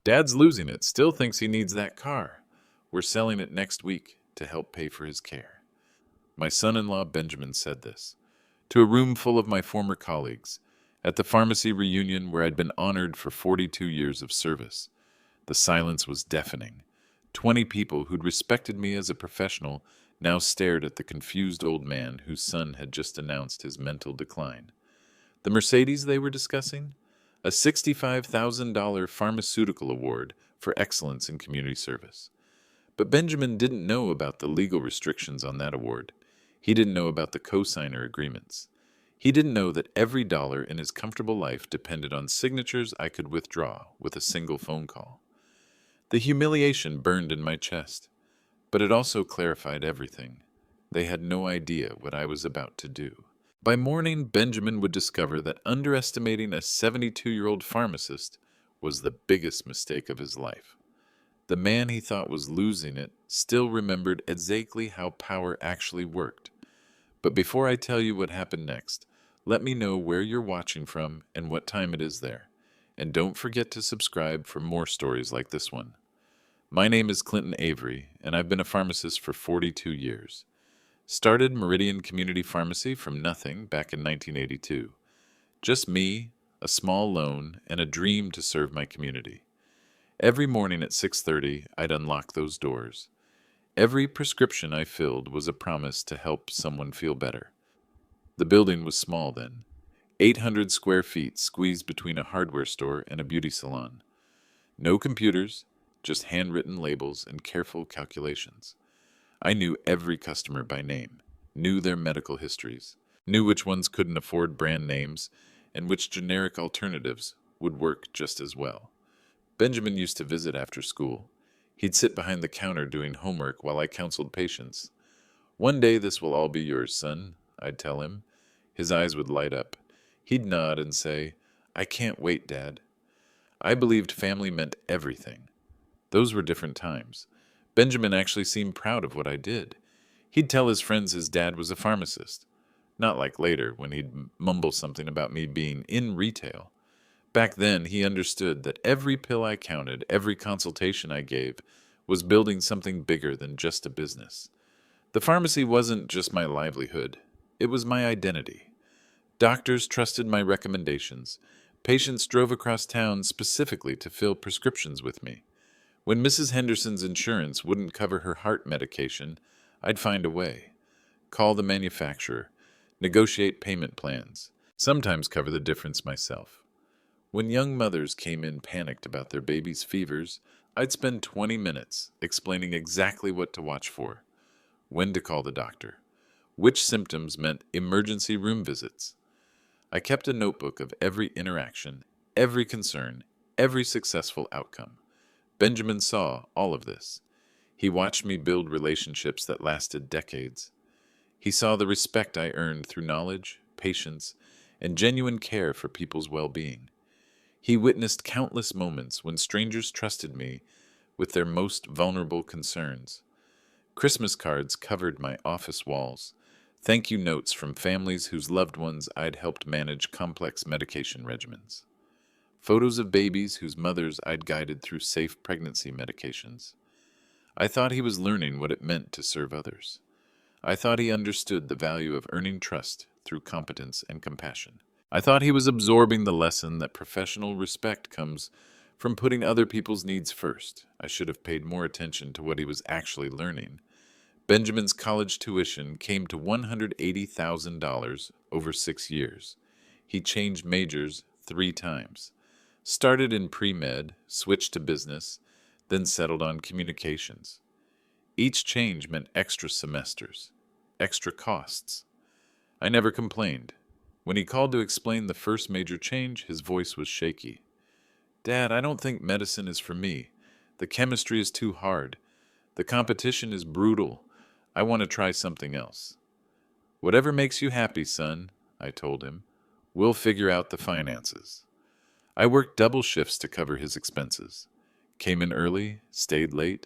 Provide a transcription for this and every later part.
Dad's losing it, still thinks he needs that car. We're selling it next week to help pay for his care. My son-in-law Benjamin said this to a room full of my former colleagues at the pharmacy reunion where I'd been honored for 42 years of service. The silence was deafening. 20 people who'd respected me as a professional now stared at the confused old man whose son had just announced his mental decline. The Mercedes they were discussing? A $65,000 pharmaceutical award for excellence in community service. But Benjamin didn't know about the legal restrictions on that award. He didn't know about the co-signer agreements. He didn't know that every dollar in his comfortable life depended on signatures I could withdraw with a single phone call. The humiliation burned in my chest, but it also clarified everything. They had no idea what I was about to do. By morning, Benjamin would discover that underestimating a 72-year-old pharmacist was the biggest mistake of his life. The man he thought was losing it still remembered exactly how power actually worked. But before I tell you what happened next, let me know where you're watching from and what time it is there. And don't forget to subscribe for more stories like this one. My name is Clinton Avery, and I've been a pharmacist for 42 years. Started Meridian Community Pharmacy from nothing back in 1982. Just me, a small loan, and a dream to serve my community. Every morning at 6:30, I'd unlock those doors. Every prescription I filled was a promise to help someone feel better. The building was small then, 800 square feet squeezed between a hardware store and a beauty salon. No computers, just handwritten labels and careful calculations. I knew every customer by name, knew their medical histories, knew which ones couldn't afford brand names, and which generic alternatives would work just as well. Benjamin used to visit after school. He'd sit behind the counter doing homework while I counseled patients. "One day this will all be yours, son," I'd tell him. His eyes would light up. He'd nod and say, "I can't wait, Dad." I believed family meant everything. Those were different times. Benjamin actually seemed proud of what I did. He'd tell his friends his dad was a pharmacist. Not like later, when he'd mumble something about me being in retail. Back then, he understood that every pill I counted, every consultation I gave, was building something bigger than just a business. The pharmacy wasn't just my livelihood. It was my identity. Doctors trusted my recommendations. Patients drove across town specifically to fill prescriptions with me. When Mrs. Henderson's insurance wouldn't cover her heart medication, I'd find a way. Call the manufacturer, negotiate payment plans, sometimes cover the difference myself. When young mothers came in panicked about their baby's fevers, I'd spend 20 minutes explaining exactly what to watch for, when to call the doctor, which symptoms meant emergency room visits. I kept a notebook of every interaction, every concern, every successful outcome. Benjamin saw all of this. He watched me build relationships that lasted decades. He saw the respect I earned through knowledge, patience, and genuine care for people's well-being. He witnessed countless moments when strangers trusted me with their most vulnerable concerns. Christmas cards covered my office walls. Thank you notes from families whose loved ones I'd helped manage complex medication regimens. Photos of babies whose mothers I'd guided through safe pregnancy medications. I thought he was learning what it meant to serve others. I thought he understood the value of earning trust through competence and compassion. I thought he was absorbing the lesson that professional respect comes from putting other people's needs first. I should have paid more attention to what he was actually learning. Benjamin's college tuition came to $180,000 over 6 years. He changed majors 3 times. Started in pre-med, switched to business, then settled on communications. Each change meant extra semesters, extra costs. I never complained. When he called to explain the first major change, his voice was shaky. "Dad, I don't think medicine is for me. The chemistry is too hard. The competition is brutal. I want to try something else." "Whatever makes you happy, son," I told him. "We'll figure out the finances." I worked double shifts to cover his expenses. Came in early, stayed late,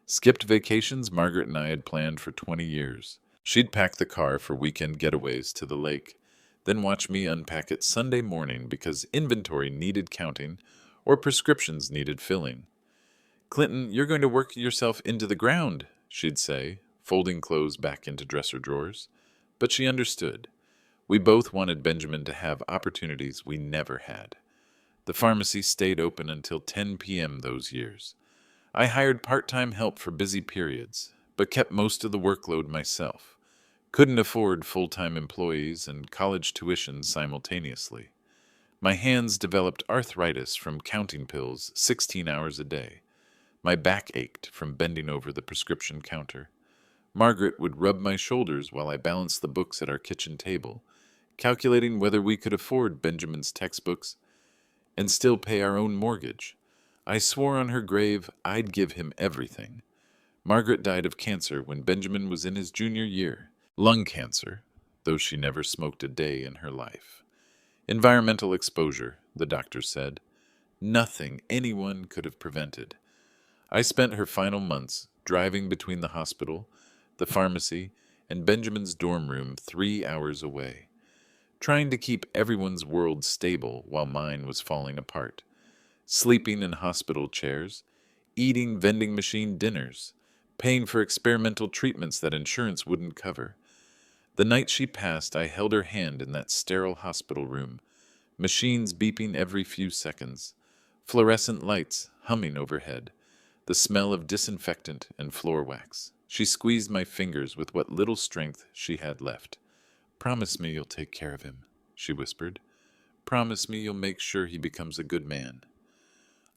skipped vacations Margaret and I had planned for 20 years. She'd pack the car for weekend getaways to the lake, then watch me unpack it Sunday morning because inventory needed counting or prescriptions needed filling. "Clinton, you're going to work yourself into the ground," she'd say, folding clothes back into dresser drawers. But she understood. We both wanted Benjamin to have opportunities we never had. The pharmacy stayed open until 10 p.m. those years. I hired part-time help for busy periods, but kept most of the workload myself. Couldn't afford full-time employees and college tuition simultaneously. My hands developed arthritis from counting pills 16 hours a day. My back ached from bending over the prescription counter. Margaret would rub my shoulders while I balanced the books at our kitchen table, calculating whether we could afford Benjamin's textbooks and still pay our own mortgage. I swore on her grave I'd give him everything. Margaret died of cancer when Benjamin was in his junior year. Lung cancer, though she never smoked a day in her life. Environmental exposure, the doctor said. Nothing anyone could have prevented. I spent her final months driving between the hospital, the pharmacy, and Benjamin's dorm room 3 hours away, trying to keep everyone's world stable while mine was falling apart, sleeping in hospital chairs, eating vending machine dinners, paying for experimental treatments that insurance wouldn't cover. The night she passed, I held her hand in that sterile hospital room, machines beeping every few seconds, fluorescent lights humming overhead, the smell of disinfectant and floor wax. She squeezed my fingers with what little strength she had left. "Promise me you'll take care of him," she whispered. "Promise me you'll make sure he becomes a good man."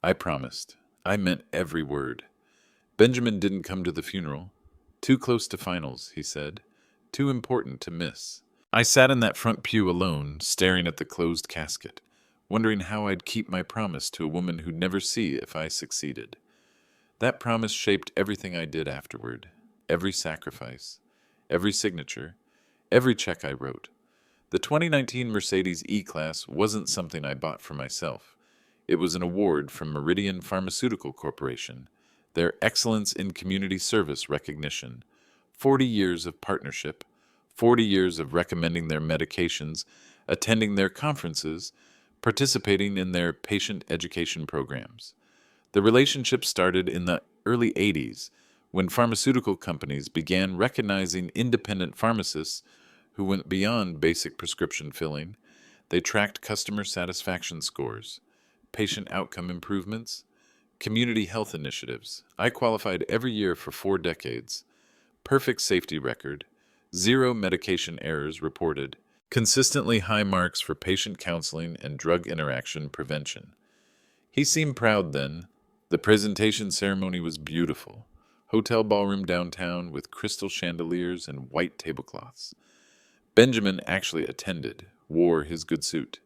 I promised. I meant every word. Benjamin didn't come to the funeral. "Too close to finals," he said. "Too important to miss." I sat in that front pew alone, staring at the closed casket, wondering how I'd keep my promise to a woman who'd never see if I succeeded. That promise shaped everything I did afterward, every sacrifice, every signature, every check I wrote. The 2019 Mercedes E-Class wasn't something I bought for myself. It was an award from Meridian Pharmaceutical Corporation, their Excellence in Community Service recognition. 40 years of partnership, 40 years of recommending their medications, attending their conferences, participating in their patient education programs. The relationship started in the early 80s, when pharmaceutical companies began recognizing independent pharmacists who went beyond basic prescription filling. They tracked customer satisfaction scores, patient outcome improvements, community health initiatives. I qualified every year for 4 decades. Perfect safety record, 0 medication errors reported, consistently high marks for patient counseling and drug interaction prevention. He seemed proud then. The presentation ceremony was beautiful. Hotel ballroom downtown with crystal chandeliers and white tablecloths. Benjamin actually attended, wore his good suit,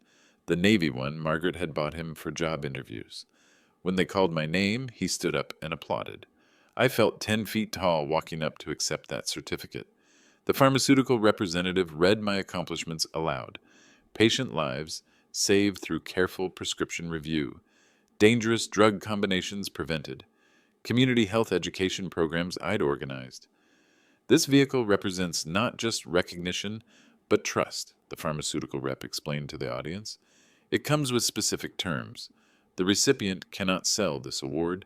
the navy one Margaret had bought him for job interviews. When they called my name, he stood up and applauded. I felt 10 feet tall walking up to accept that certificate. The pharmaceutical representative read my accomplishments aloud. Patient lives saved through careful prescription review. Dangerous drug combinations prevented. Community health education programs I'd organized. This vehicle represents not just recognition, but trust, the pharmaceutical rep explained to the audience. It comes with specific terms. The recipient cannot sell this award.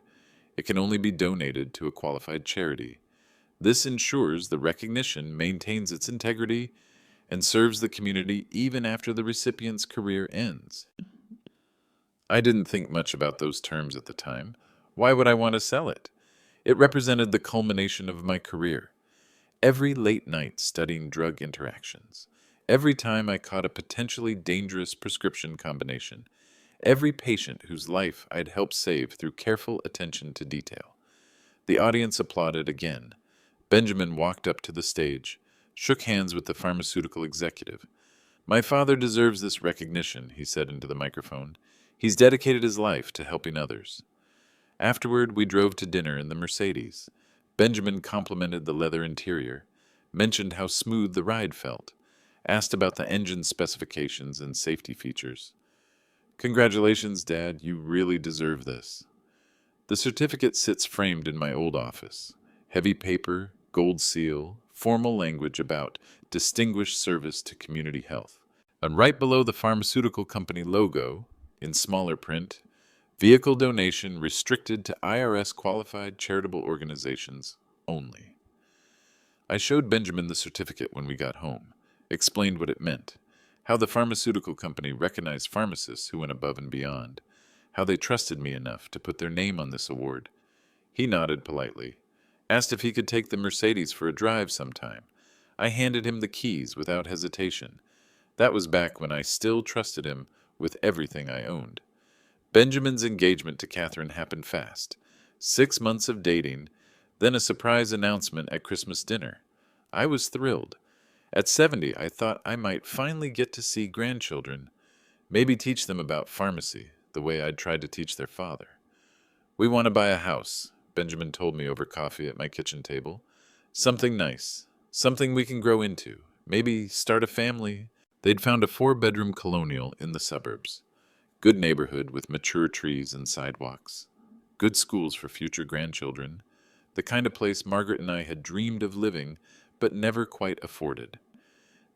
It can only be donated to a qualified charity. This ensures the recognition maintains its integrity and serves the community even after the recipient's career ends. I didn't think much about those terms at the time. Why would I want to sell it? It represented the culmination of my career. Every late night studying drug interactions. Every time I caught a potentially dangerous prescription combination. Every patient whose life I'd helped save through careful attention to detail. The audience applauded again. Benjamin walked up to the stage, shook hands with the pharmaceutical executive. "My father deserves this recognition," he said into the microphone. "He's dedicated his life to helping others." Afterward, we drove to dinner in the Mercedes. Benjamin complimented the leather interior, mentioned how smooth the ride felt, asked about the engine specifications and safety features. "Congratulations, Dad, you really deserve this." The certificate sits framed in my old office. Heavy paper, gold seal, formal language about distinguished service to community health. And right below the pharmaceutical company logo, in smaller print, Vehicle donation restricted to IRS qualified charitable organizations only. I showed Benjamin the certificate when we got home, explained what it meant, how the pharmaceutical company recognized pharmacists who went above and beyond, how they trusted me enough to put their name on this award. He nodded politely, asked if he could take the Mercedes for a drive sometime. I handed him the keys without hesitation. That was back when I still trusted him with everything I owned. Benjamin's engagement to Catherine happened fast. 6 months of dating, then a surprise announcement at Christmas dinner. I was thrilled. At 70, I thought I might finally get to see grandchildren, maybe teach them about pharmacy, the way I'd tried to teach their father. "We want to buy a house," Benjamin told me over coffee at my kitchen table. "Something nice, something we can grow into, maybe start a family." They'd found a 4-bedroom colonial in the suburbs. Good neighborhood with mature trees and sidewalks. Good schools for future grandchildren. The kind of place Margaret and I had dreamed of living, but never quite afforded.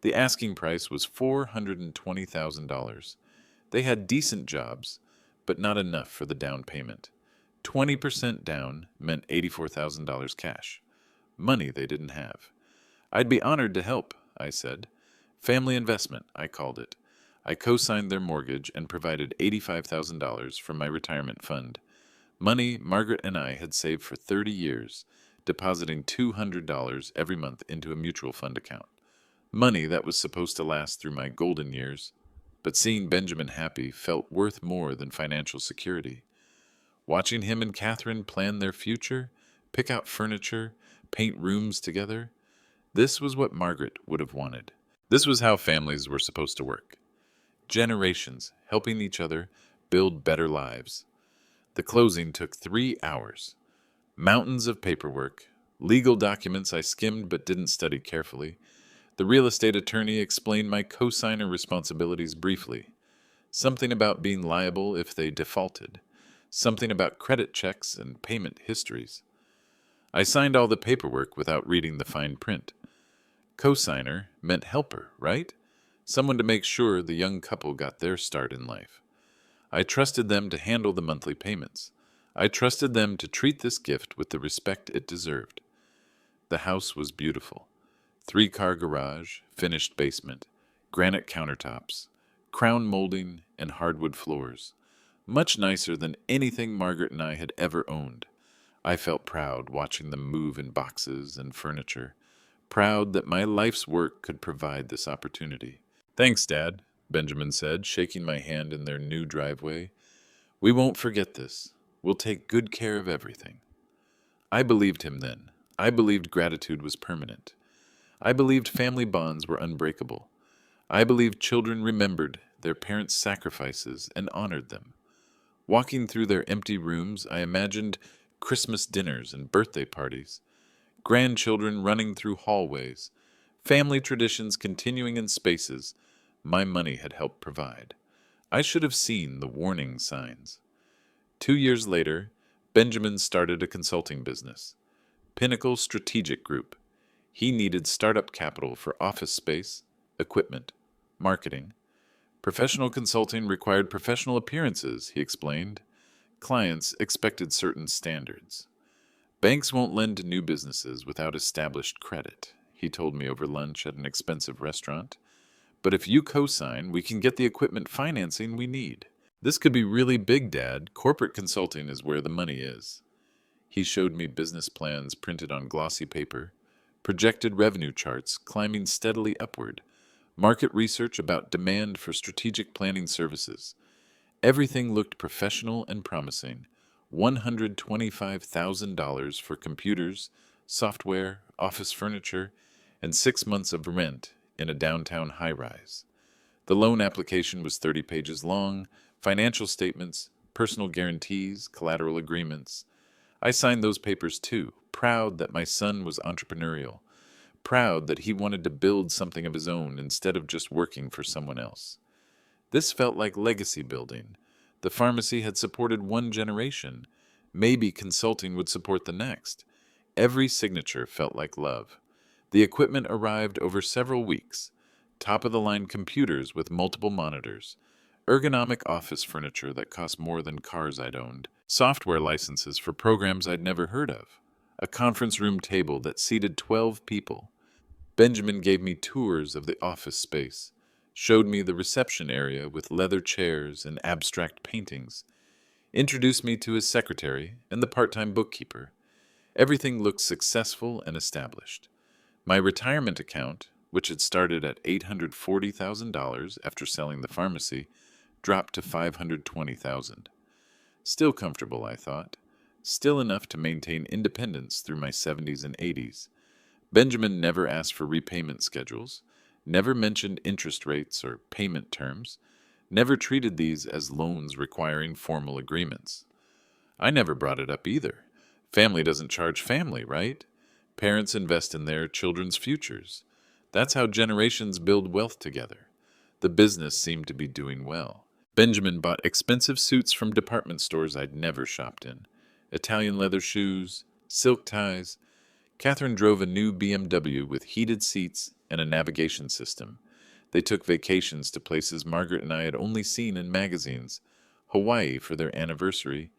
The asking price was $420,000. They had decent jobs, but not enough for the down payment. 20% down meant $84,000 cash. Money they didn't have. "I'd be honored to help," I said. "Family investment," I called it. I co-signed their mortgage and provided $85,000 from my retirement fund. Money Margaret and I had saved for 30 years, depositing $200 every month into a mutual fund account. Money that was supposed to last through my golden years, but seeing Benjamin happy felt worth more than financial security. Watching him and Catherine plan their future, pick out furniture, paint rooms together, this was what Margaret would have wanted. This was how families were supposed to work. Generations helping each other build better lives. The closing took 3 hours. Mountains of paperwork, legal documents I skimmed but didn't study carefully. The real estate attorney explained my co-signer responsibilities briefly. Something about being liable if they defaulted. Something about credit checks and payment histories. I signed all the paperwork without reading the fine print. Co-signer meant helper, right? Someone to make sure the young couple got their start in life. I trusted them to handle the monthly payments. I trusted them to treat this gift with the respect it deserved. The house was beautiful. 3-car garage, finished basement, granite countertops, crown molding, and hardwood floors. Much nicer than anything Margaret and I had ever owned. I felt proud watching them move in boxes and furniture. Proud that my life's work could provide this opportunity. "Thanks, Dad," Benjamin said, shaking my hand in their new driveway. "We won't forget this. We'll take good care of everything." I believed him then. I believed gratitude was permanent. I believed family bonds were unbreakable. I believed children remembered their parents' sacrifices and honored them. Walking through their empty rooms, I imagined Christmas dinners and birthday parties, grandchildren running through hallways, family traditions continuing in spaces my money had helped provide. I should have seen the warning signs. 2 years later, Benjamin started a consulting business, Pinnacle Strategic Group. He needed startup capital for office space, equipment, marketing. Professional consulting required professional appearances, he explained. Clients expected certain standards. "Banks won't lend to new businesses without established credit," he told me over lunch at an expensive restaurant. "But if you co-sign, we can get the equipment financing we need." "This could be really big, Dad. Corporate consulting is where the money is." He showed me business plans printed on glossy paper, projected revenue charts climbing steadily upward, market research about demand for strategic planning services. Everything looked professional and promising. $125,000 for computers, software, office furniture, and 6 months of rent in a downtown high-rise. The loan application was 30 pages long, financial statements, personal guarantees, collateral agreements. I signed those papers too, proud that my son was entrepreneurial, proud that he wanted to build something of his own instead of just working for someone else. This felt like legacy building. The pharmacy had supported one generation. Maybe consulting would support the next. Every signature felt like love. The equipment arrived over several weeks. Top-of-the-line computers with multiple monitors. ergonomic office furniture that cost more than cars I'd owned, software licenses for programs I'd never heard of, a conference room table that seated 12 people. Benjamin gave me tours of the office space, showed me the reception area with leather chairs and abstract paintings, introduced me to his secretary and the part-time bookkeeper. Everything looked successful and established. My retirement account, which had started at $840,000 after selling the pharmacy, dropped to $520,000. Still comfortable, I thought. Still enough to maintain independence through my 70s and 80s. Benjamin never asked for repayment schedules, never mentioned interest rates or payment terms, never treated these as loans requiring formal agreements. I never brought it up either. Family doesn't charge family, right? Parents invest in their children's futures. That's how generations build wealth together. The business seemed to be doing well. Benjamin bought expensive suits from department stores I'd never shopped in. Italian leather shoes, silk ties. Catherine drove a new BMW with heated seats and a navigation system. They took vacations to places Margaret and I had only seen in magazines. Hawaii for their anniversary,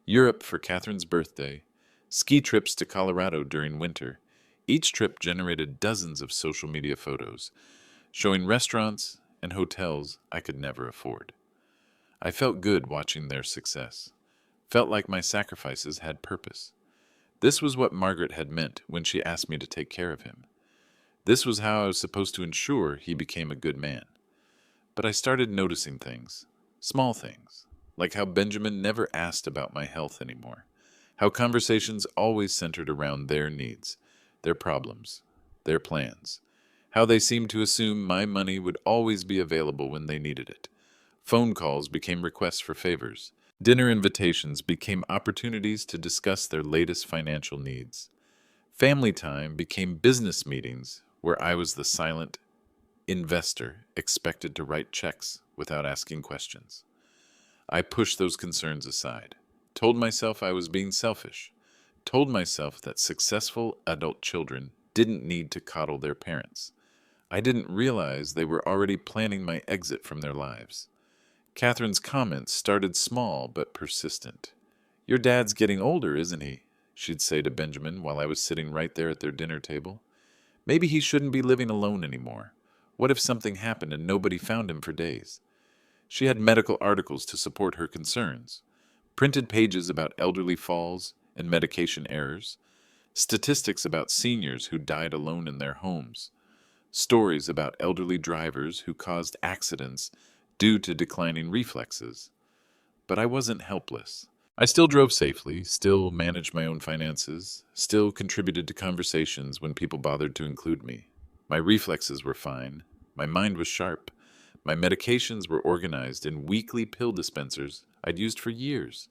Europe for Catherine's birthday, ski trips to Colorado during winter. Each trip generated dozens of social media photos, showing restaurants and hotels I could never afford. I felt good watching their success. Felt like my sacrifices had purpose. This was what Margaret had meant when she asked me to take care of him. This was how I was supposed to ensure he became a good man. But I started noticing things, small things, like how Benjamin never asked about my health anymore, how conversations always centered around their needs, their problems, their plans, how they seemed to assume my money would always be available when they needed it. Phone calls became requests for favors. Dinner invitations became opportunities to discuss their latest financial needs. Family time became business meetings where I was the silent investor expected to write checks without asking questions. I pushed those concerns aside, told myself I was being selfish, told myself that successful adult children didn't need to coddle their parents. I didn't realize they were already planning my exit from their lives. Catherine's comments started small but persistent. "Your dad's getting older, isn't he?" she'd say to Benjamin while I was sitting right there at their dinner table. "Maybe he shouldn't be living alone anymore. What if something happened and nobody found him for days?" She had medical articles to support her concerns, printed pages about elderly falls and medication errors, statistics about seniors who died alone in their homes, stories about elderly drivers who caused accidents due to declining reflexes. But I wasn't helpless. I still drove safely, still managed my own finances, still contributed to conversations when people bothered to include me. My reflexes were fine. My mind was sharp. My medications were organized in weekly pill dispensers I'd used for years.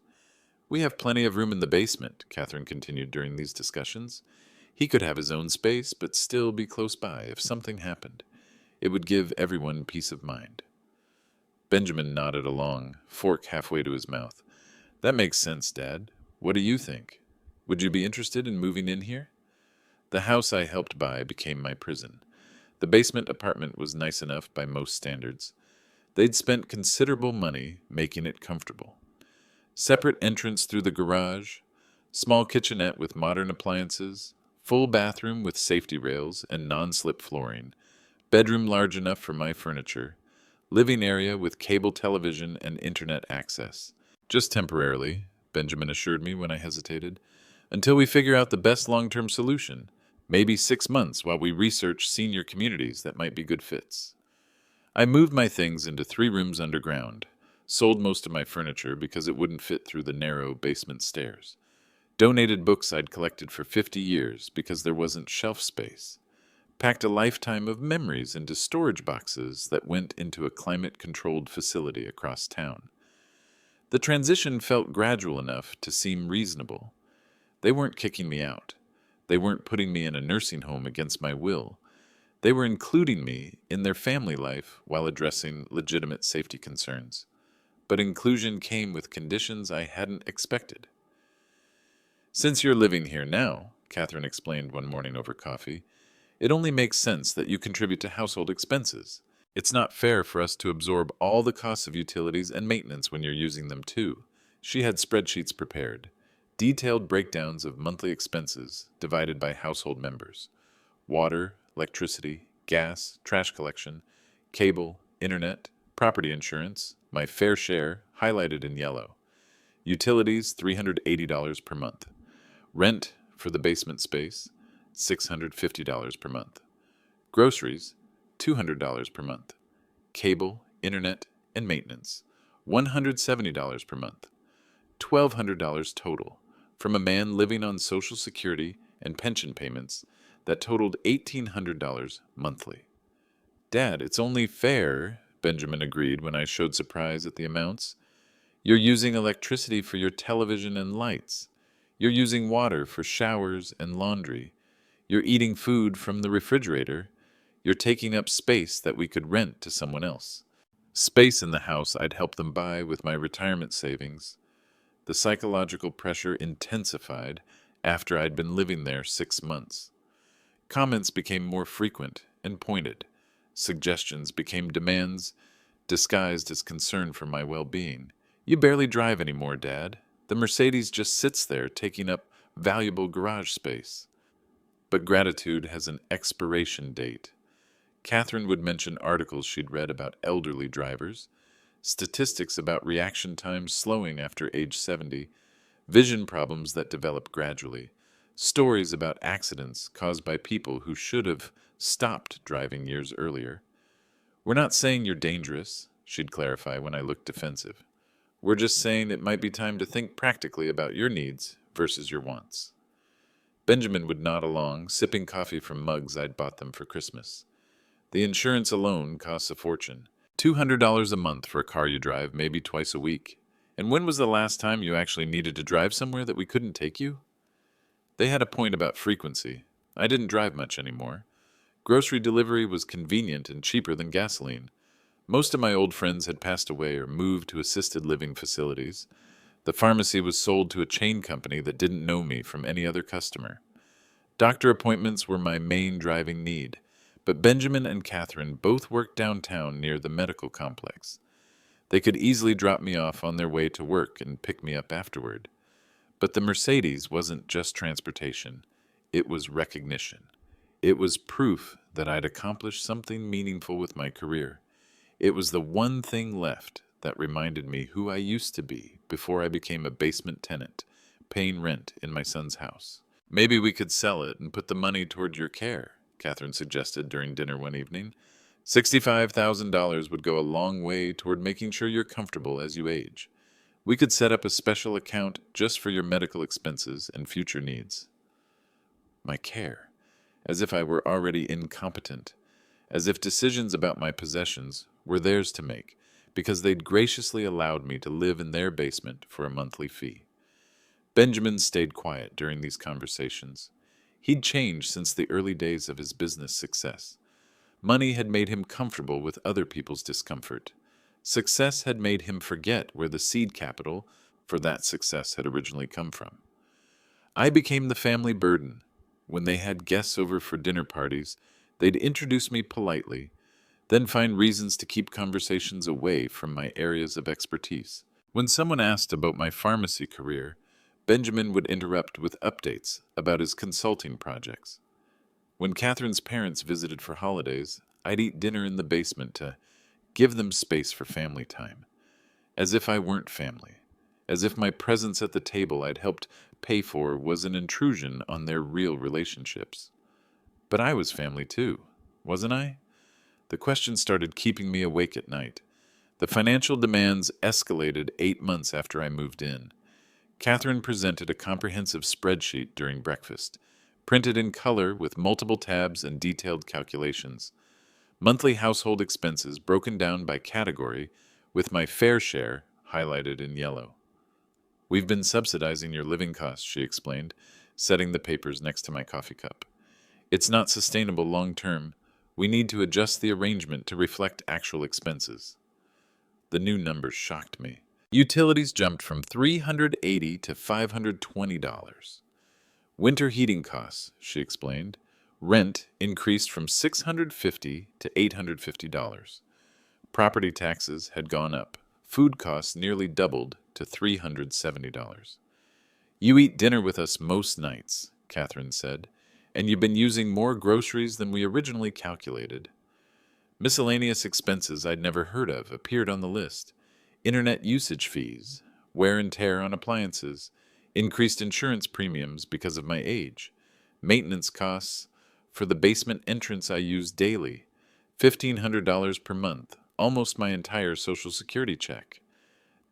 "We have plenty of room in the basement," Catherine continued during these discussions. "He could have his own space, but still be close by if something happened. It would give everyone peace of mind." Benjamin nodded along, fork halfway to his mouth. "That makes sense, Dad. What do you think? Would you be interested in moving in here?" The house I helped buy became my prison. The basement apartment was nice enough by most standards. They'd spent considerable money making it comfortable. Separate entrance through the garage, small kitchenette with modern appliances, full bathroom with safety rails and non-slip flooring, bedroom large enough for my furniture, living area with cable television and internet access. "Just temporarily," Benjamin assured me when I hesitated, "until we figure out the best long-term solution. Maybe 6 months while we research senior communities that might be good fits." I moved my things into 3 rooms underground, sold most of my furniture because it wouldn't fit through the narrow basement stairs, donated books I'd collected for 50 years because there wasn't shelf space, packed a lifetime of memories into storage boxes that went into a climate-controlled facility across town. The transition felt gradual enough to seem reasonable. They weren't kicking me out. They weren't putting me in a nursing home against my will. They were including me in their family life while addressing legitimate safety concerns. But inclusion came with conditions I hadn't expected. "Since you're living here now," Catherine explained one morning over coffee, "it only makes sense that you contribute to household expenses. It's not fair for us to absorb all the costs of utilities and maintenance when you're using them too. She had spreadsheets prepared, detailed breakdowns of monthly expenses divided by household members: water, electricity, gas, trash collection, cable, internet, property insurance, my fair share, highlighted in yellow. Utilities, $380 per month. Rent for the basement space, $650 per month. Groceries, $200 per month. Cable, internet, and maintenance, $170 per month. $1,200 total, from a man living on Social Security and pension payments that totaled $1,800 monthly. Dad, it's only fair, Benjamin agreed when I showed surprise at the amounts. You're using electricity for your television and lights. You're using water for showers and laundry. You're eating food from the refrigerator. You're taking up space that we could rent to someone else. Space in the house I'd help them buy with my retirement savings. The psychological pressure intensified after I'd been living there 6 months. Comments became more frequent and pointed. Suggestions became demands disguised as concern for my well-being. You barely drive anymore, Dad. The Mercedes just sits there taking up valuable garage space. But gratitude has an expiration date. Catherine would mention articles she'd read about elderly drivers, statistics about reaction times slowing after age 70, vision problems that develop gradually, stories about accidents caused by people who should have stopped driving years earlier. We're not saying you're dangerous, she'd clarify when I looked defensive. We're just saying it might be time to think practically about your needs versus your wants. Benjamin would nod along, sipping coffee from mugs I'd bought them for Christmas. The insurance alone costs a fortune. $200 a month for a car you drive, maybe twice a week. And when was the last time you actually needed to drive somewhere that we couldn't take you? They had a point about frequency. I didn't drive much anymore. Grocery delivery was convenient and cheaper than gasoline. Most of my old friends had passed away or moved to assisted living facilities. The pharmacy was sold to a chain company that didn't know me from any other customer. Doctor appointments were my main driving need, but Benjamin and Catherine both worked downtown near the medical complex. They could easily drop me off on their way to work and pick me up afterward. But the Mercedes wasn't just transportation. It was recognition. It was proof that I'd accomplished something meaningful with my career. It was the one thing left that reminded me who I used to be before I became a basement tenant, paying rent in my son's house. Maybe we could sell it and put the money toward your care, Catherine suggested during dinner one evening. $65,000 would go a long way toward making sure you're comfortable as you age. We could set up a special account just for your medical expenses and future needs. My care, as if I were already incompetent, as if decisions about my possessions were theirs to make, because they'd graciously allowed me to live in their basement for a monthly fee. Benjamin stayed quiet during these conversations. He'd changed since the early days of his business success. Money had made him comfortable with other people's discomfort. Success had made him forget where the seed capital for that success had originally come from. I became the family burden. When they had guests over for dinner parties, they'd introduce me politely, then find reasons to keep conversations away from my areas of expertise. When someone asked about my pharmacy career, Benjamin would interrupt with updates about his consulting projects. When Catherine's parents visited for holidays, I'd eat dinner in the basement to give them space for family time. As if I weren't family. As if my presence at the table I'd helped pay for was an intrusion on their real relationships. But I was family too, wasn't I? The question started keeping me awake at night. The financial demands escalated 8 months after I moved in. Catherine presented a comprehensive spreadsheet during breakfast, printed in color with multiple tabs and detailed calculations. Monthly household expenses broken down by category, with my fair share highlighted in yellow. We've been subsidizing your living costs, she explained, setting the papers next to my coffee cup. It's not sustainable long term. We need to adjust the arrangement to reflect actual expenses. The new numbers shocked me. Utilities jumped from $380 to $520. Winter heating costs, she explained. Rent increased from $650 to $850. Property taxes had gone up. Food costs nearly doubled to $370. You eat dinner with us most nights, Catherine said, and you've been using more groceries than we originally calculated. Miscellaneous expenses I'd never heard of appeared on the list. Internet usage fees, wear and tear on appliances, increased insurance premiums because of my age, maintenance costs for the basement entrance I use daily, $1,500 per month, almost my entire Social Security check.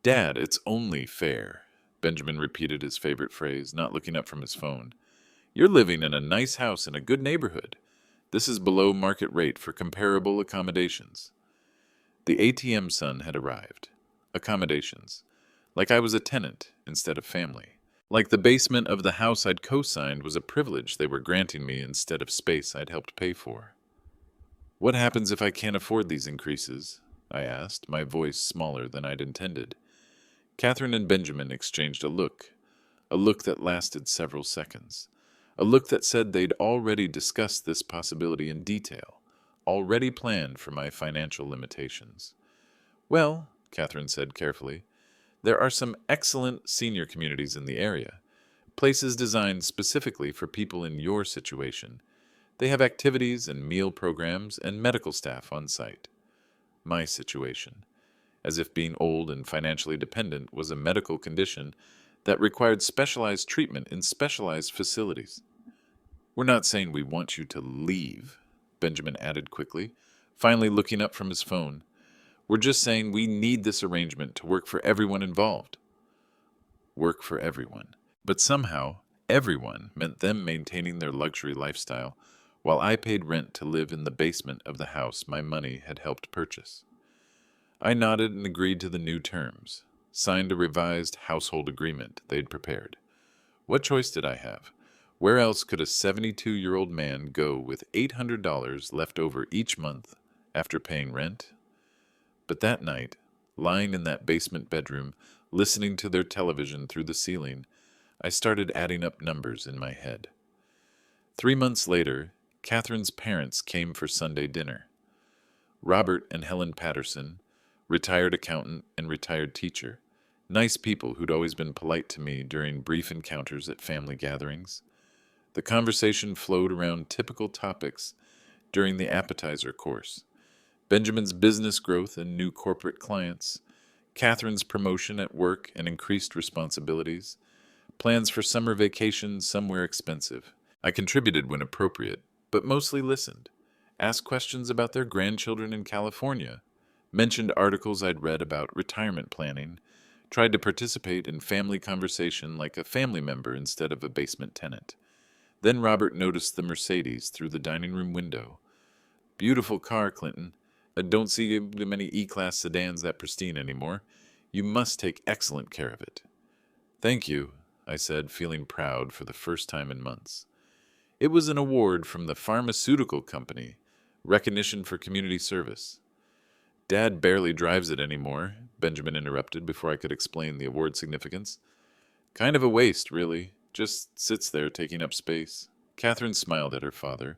Dad, it's only fair. Benjamin repeated his favorite phrase, not looking up from his phone. You're living in a nice house in a good neighborhood. This is below market rate for comparable accommodations. The ATM son had arrived. Accommodations. Like I was a tenant instead of family. Like the basement of the house I'd co-signed was a privilege they were granting me instead of space I'd helped pay for. What happens if I can't afford these increases? I asked, my voice smaller than I'd intended. Catherine and Benjamin exchanged a look that lasted several seconds. A look that said they'd already discussed this possibility in detail, already planned for my financial limitations. Well, Catherine said carefully, there are some excellent senior communities in the area, places designed specifically for people in your situation. They have activities and meal programs and medical staff on site. My situation, as if being old and financially dependent was a medical condition that required specialized treatment in specialized facilities. We're not saying we want you to leave, Benjamin added quickly, finally looking up from his phone. We're just saying we need this arrangement to work for everyone involved. Work for everyone. But somehow, everyone meant them maintaining their luxury lifestyle, while I paid rent to live in the basement of the house my money had helped purchase. I nodded and agreed to the new terms, signed a revised household agreement they'd prepared. What choice did I have? Where else could a 72-year-old man go with $800 left over each month after paying rent? But that night, lying in that basement bedroom, listening to their television through the ceiling, I started adding up numbers in my head. 3 months later, Catherine's parents came for Sunday dinner. Robert and Helen Patterson, retired accountant and retired teacher, nice people who'd always been polite to me during brief encounters at family gatherings. The conversation flowed around typical topics during the appetizer course. Benjamin's business growth and new corporate clients, Catherine's promotion at work and increased responsibilities, plans for summer vacation somewhere expensive. I contributed when appropriate, but mostly listened, asked questions about their grandchildren in California, mentioned articles I'd read about retirement planning, tried to participate in family conversation like a family member instead of a basement tenant. Then Robert noticed the Mercedes through the dining room window. Beautiful car, Clinton. I don't see many E-Class sedans that pristine anymore. You must take excellent care of it. Thank you, I said, feeling proud for the first time in months. It was an award from the pharmaceutical company, recognition for community service. Dad barely drives it anymore, Benjamin interrupted before I could explain the award's significance. Kind of a waste, really. Just sits there taking up space. Catherine smiled at her father,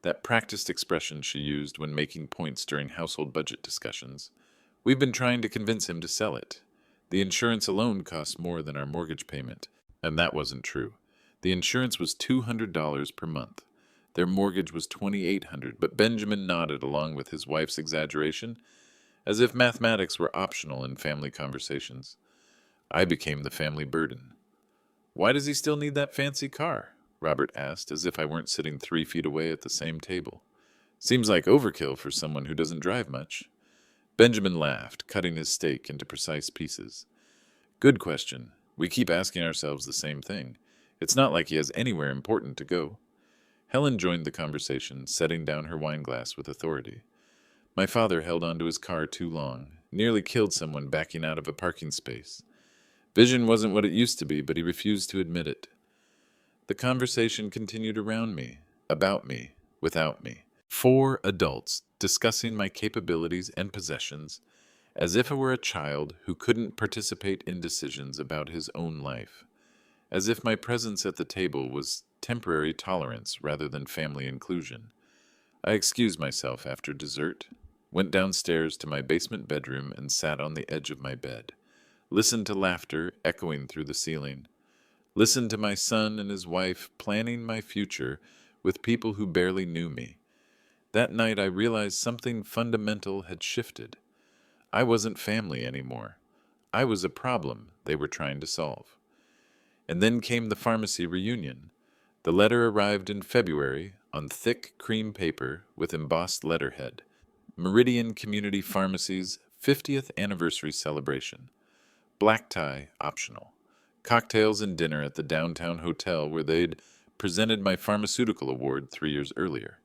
that practiced expression she used when making points during household budget discussions. We've been trying to convince him to sell it. The insurance alone costs more than our mortgage payment. And that wasn't true. The insurance was $200 per month. Their mortgage was $2,800, but Benjamin nodded along with his wife's exaggeration, as if mathematics were optional in family conversations. I became the family burden. Why does he still need that fancy car? Robert asked, as if I weren't sitting 3 feet away at the same table. Seems like overkill for someone who doesn't drive much. Benjamin laughed, cutting his steak into precise pieces. Good question. We keep asking ourselves the same thing. It's not like he has anywhere important to go. Helen joined the conversation, setting down her wineglass with authority. My father held onto his car too long, nearly killed someone backing out of a parking space. Vision wasn't what it used to be, but he refused to admit it. The conversation continued around me, about me, without me. 4 adults discussing my capabilities and possessions, as if I were a child who couldn't participate in decisions about his own life. As if my presence at the table was temporary tolerance rather than family inclusion. I excused myself after dessert, went downstairs to my basement bedroom and sat on the edge of my bed. Listened to laughter echoing through the ceiling. Listened to my son and his wife planning my future with people who barely knew me. That night I realized something fundamental had shifted. I wasn't family anymore. I was a problem they were trying to solve. And then came the pharmacy reunion. The letter arrived in February on thick cream paper with embossed letterhead. Meridian Community Pharmacy's 50th anniversary celebration. Black tie optional. Cocktails and dinner at the downtown hotel where they'd presented my pharmaceutical award 3 years earlier.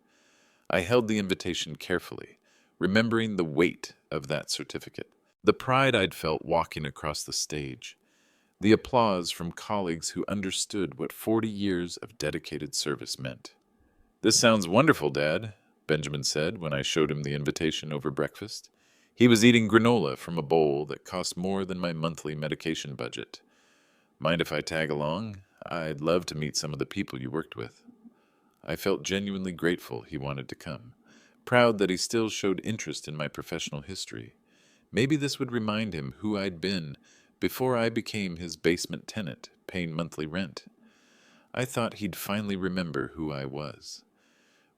I held the invitation carefully, remembering the weight of that certificate, the pride I'd felt walking across the stage, the applause from colleagues who understood what 40 years of dedicated service meant. "This sounds wonderful, Dad," Benjamin said when I showed him the invitation over breakfast. He was eating granola from a bowl that cost more than my monthly medication budget. "Mind if I tag along? I'd love to meet some of the people you worked with." I felt genuinely grateful he wanted to come, proud that he still showed interest in my professional history. Maybe this would remind him who I'd been before I became his basement tenant, paying monthly rent. I thought he'd finally remember who I was.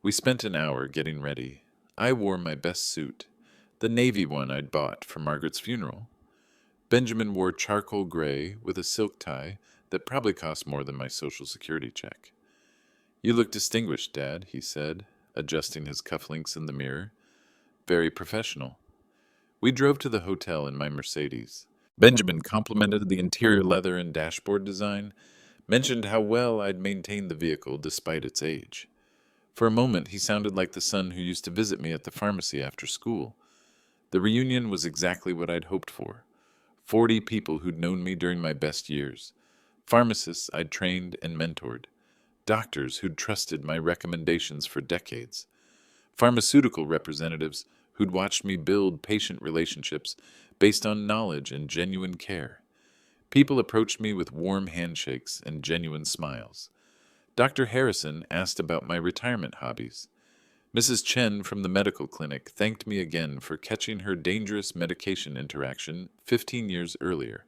We spent an hour getting ready. I wore my best suit, the navy one I'd bought for Margaret's funeral. Benjamin wore charcoal gray with a silk tie that probably cost more than my Social Security check. "You look distinguished, Dad," he said, adjusting his cufflinks in the mirror. "Very professional." We drove to the hotel in my Mercedes. Benjamin complimented the interior leather and dashboard design, mentioned how well I'd maintained the vehicle despite its age. For a moment, he sounded like the son who used to visit me at the pharmacy after school. The reunion was exactly what I'd hoped for. 40 people who'd known me during my best years. Pharmacists I'd trained and mentored. Doctors who'd trusted my recommendations for decades. Pharmaceutical representatives who'd watched me build patient relationships based on knowledge and genuine care. People approached me with warm handshakes and genuine smiles. Dr. Harrison asked about my retirement hobbies. Mrs. Chen from the medical clinic thanked me again for catching her dangerous medication interaction 15 years earlier.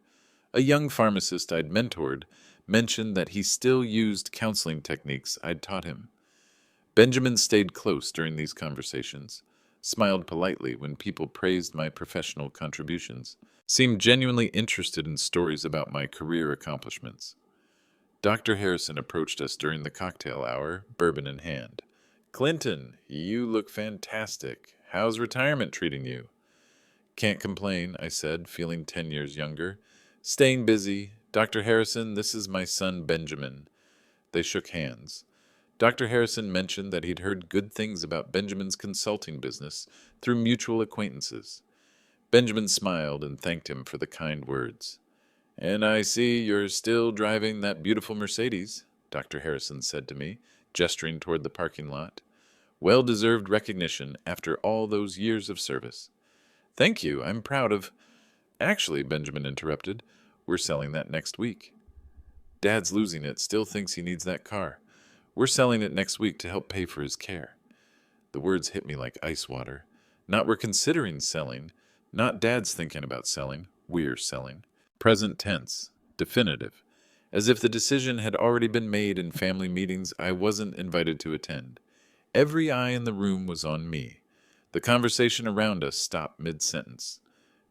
A young pharmacist I'd mentored mentioned that he still used counseling techniques I'd taught him. Benjamin stayed close during these conversations, smiled politely when people praised my professional contributions, seemed genuinely interested in stories about my career accomplishments. Dr. Harrison approached us during the cocktail hour, bourbon in hand. "Clinton, you look fantastic. How's retirement treating you?" "Can't complain," I said, feeling 10 years younger. "Staying busy. Dr. Harrison, this is my son Benjamin." They shook hands. Dr. Harrison mentioned that he'd heard good things about Benjamin's consulting business through mutual acquaintances. Benjamin smiled and thanked him for the kind words. "And I see you're still driving that beautiful Mercedes," Dr. Harrison said to me, gesturing toward the parking lot. "Well-deserved recognition after all those years of service." "Thank you. I'm proud of—" "Actually," Benjamin interrupted, "we're selling that next week. Dad's losing it, still thinks he needs that car. We're selling it next week to help pay for his care." The words hit me like ice water. Not we're considering selling, not Dad's thinking about selling, we're selling. Present tense, definitive, as if the decision had already been made in family meetings I wasn't invited to attend. Every eye in the room was on me. The conversation around us stopped mid-sentence.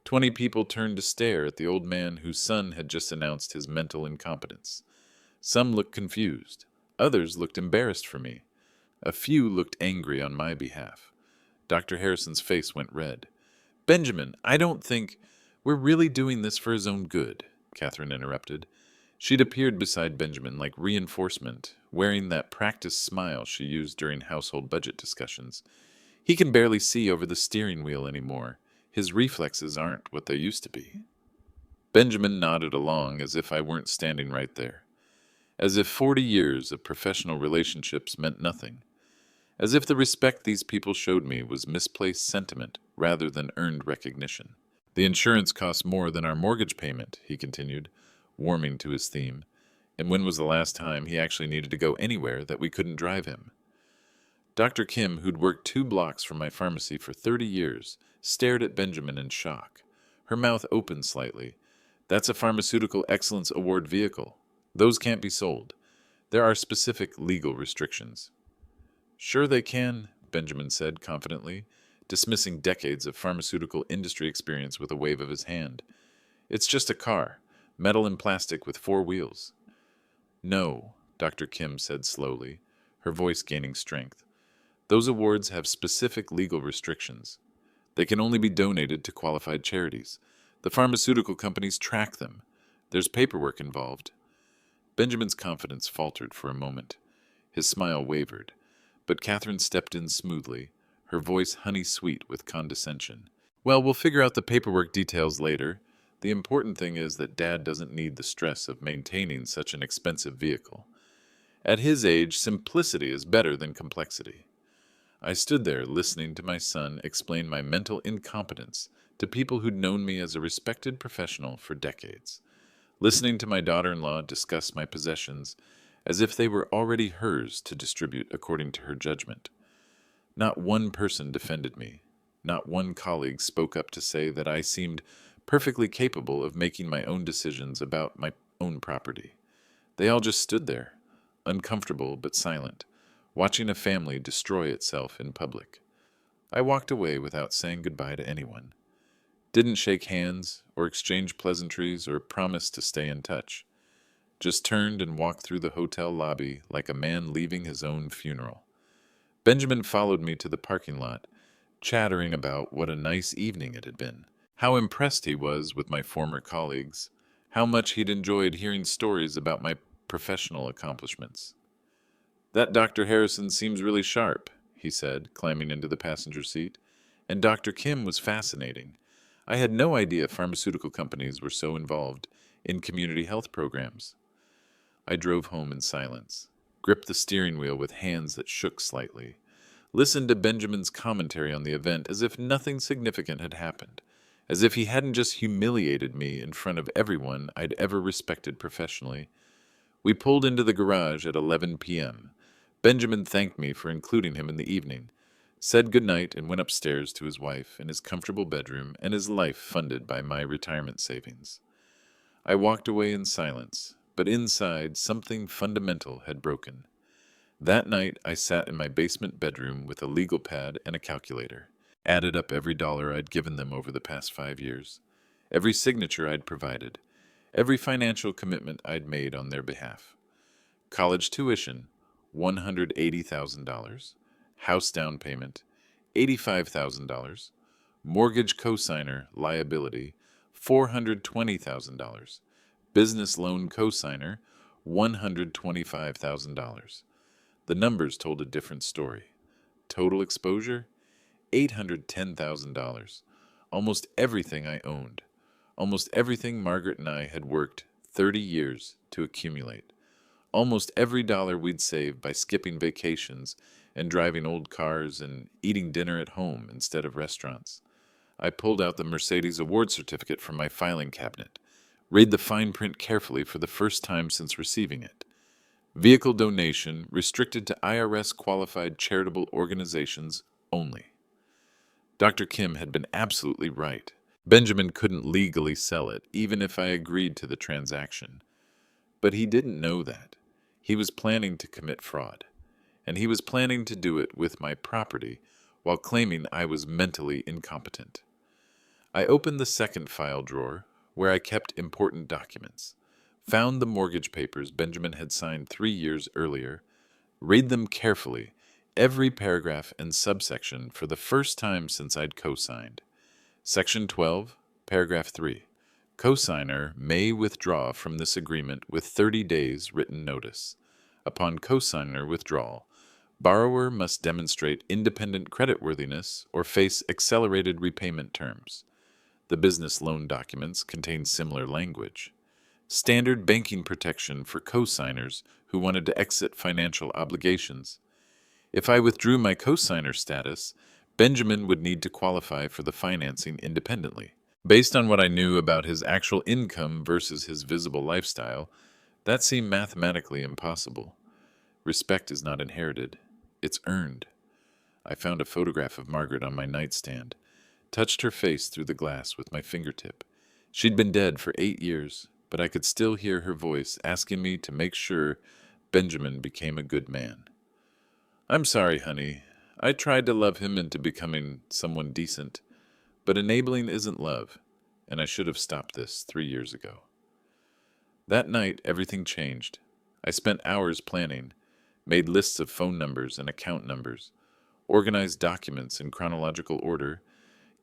20 people turned to stare at the old man whose son had just announced his mental incompetence. Some looked confused. Others looked embarrassed for me. A few looked angry on my behalf. Dr. Harrison's face went red. "Benjamin, I don't think—" "We're really doing this for his own good," Catherine interrupted. She'd appeared beside Benjamin like reinforcement, wearing that practiced smile she used during household budget discussions. "He can barely see over the steering wheel anymore. His reflexes aren't what they used to be." Benjamin nodded along as if I weren't standing right there. As if 40 years of professional relationships meant nothing. As if the respect these people showed me was misplaced sentiment rather than earned recognition. "The insurance costs more than our mortgage payment," he continued, warming to his theme. "And when was the last time he actually needed to go anywhere that we couldn't drive him?" Dr. Kim, who'd worked 2 blocks from my pharmacy for 30 years, stared at Benjamin in shock. Her mouth opened slightly. That's a Pharmaceutical Excellence Award vehicle. Those can't be sold. There are specific legal restrictions. Sure they can, Benjamin said confidently, dismissing decades of pharmaceutical industry experience with a wave of his hand. It's just a car, metal and plastic with 4 wheels. No, Dr. Kim said slowly, her voice gaining strength. Those awards have specific legal restrictions. They can only be donated to qualified charities. The pharmaceutical companies track them. There's paperwork involved. Benjamin's confidence faltered for a moment. His smile wavered, but Catherine stepped in smoothly, her voice honey-sweet with condescension. Well, we'll figure out the paperwork details later. The important thing is that Dad doesn't need the stress of maintaining such an expensive vehicle. At his age, simplicity is better than complexity. I stood there listening to my son explain my mental incompetence to people who'd known me as a respected professional for decades, listening to my daughter-in-law discuss my possessions as if they were already hers to distribute according to her judgment. Not one person defended me. Not one colleague spoke up to say that I seemed perfectly capable of making my own decisions about my own property. They all just stood there, uncomfortable but silent, watching a family destroy itself in public. I walked away without saying goodbye to anyone. Didn't shake hands, or exchange pleasantries, or promise to stay in touch. Just turned and walked through the hotel lobby like a man leaving his own funeral. Benjamin followed me to the parking lot, chattering about what a nice evening it had been, how impressed he was with my former colleagues, how much he'd enjoyed hearing stories about my professional accomplishments. That Dr. Harrison seems really sharp, he said, climbing into the passenger seat, and Dr. Kim was fascinating. I had no idea pharmaceutical companies were so involved in community health programs. I drove home in silence, gripped the steering wheel with hands that shook slightly, listened to Benjamin's commentary on the event as if nothing significant had happened, as if he hadn't just humiliated me in front of everyone I'd ever respected professionally. We pulled into the garage at 11 p.m. Benjamin thanked me for including him in the evening, said goodnight and went upstairs to his wife in his comfortable bedroom and his life funded by my retirement savings. I walked away in silence, but inside something fundamental had broken. That night I sat in my basement bedroom with a legal pad and a calculator, added up every dollar I'd given them over the past 5 years, every signature I'd provided, every financial commitment I'd made on their behalf. College tuition, $180,000. House down payment, $85,000. Mortgage cosigner liability, $420,000. Business loan cosigner, $125,000. The numbers told a different story. Total exposure, $810,000. Almost everything I owned. Almost everything Margaret and I had worked 30 years to accumulate. Almost every dollar we'd saved by skipping vacations and driving old cars and eating dinner at home instead of restaurants. I pulled out the Mercedes award certificate from my filing cabinet, read the fine print carefully for the first time since receiving it. Vehicle donation restricted to IRS-qualified charitable organizations only. Dr. Kim had been absolutely right. Benjamin couldn't legally sell it, even if I agreed to the transaction. But he didn't know that. He was planning to commit fraud, and he was planning to do it with my property while claiming I was mentally incompetent. I opened the second file drawer, where I kept important documents, found the mortgage papers Benjamin had signed 3 years earlier, read them carefully, every paragraph and subsection for the first time since I'd co-signed. Section 12, paragraph 3. Cosigner may withdraw from this agreement with 30 days written notice. Upon cosigner withdrawal, borrower must demonstrate independent creditworthiness or face accelerated repayment terms. The business loan documents contain similar language. Standard banking protection for cosigners who wanted to exit financial obligations. If I withdrew my cosigner status, Benjamin would need to qualify for the financing independently. Based on what I knew about his actual income versus his visible lifestyle, that seemed mathematically impossible. Respect is not inherited, it's earned. I found a photograph of Margaret on my nightstand. touched her face through the glass with my fingertip. She'd been dead for 8 years, but I could still hear her voice asking me to make sure Benjamin became a good man. I'm sorry, honey. I tried to love him into becoming someone decent, but enabling isn't love, and I should have stopped this 3 years ago. That night, everything changed. I spent hours planning, made lists of phone numbers and account numbers, organized documents in chronological order,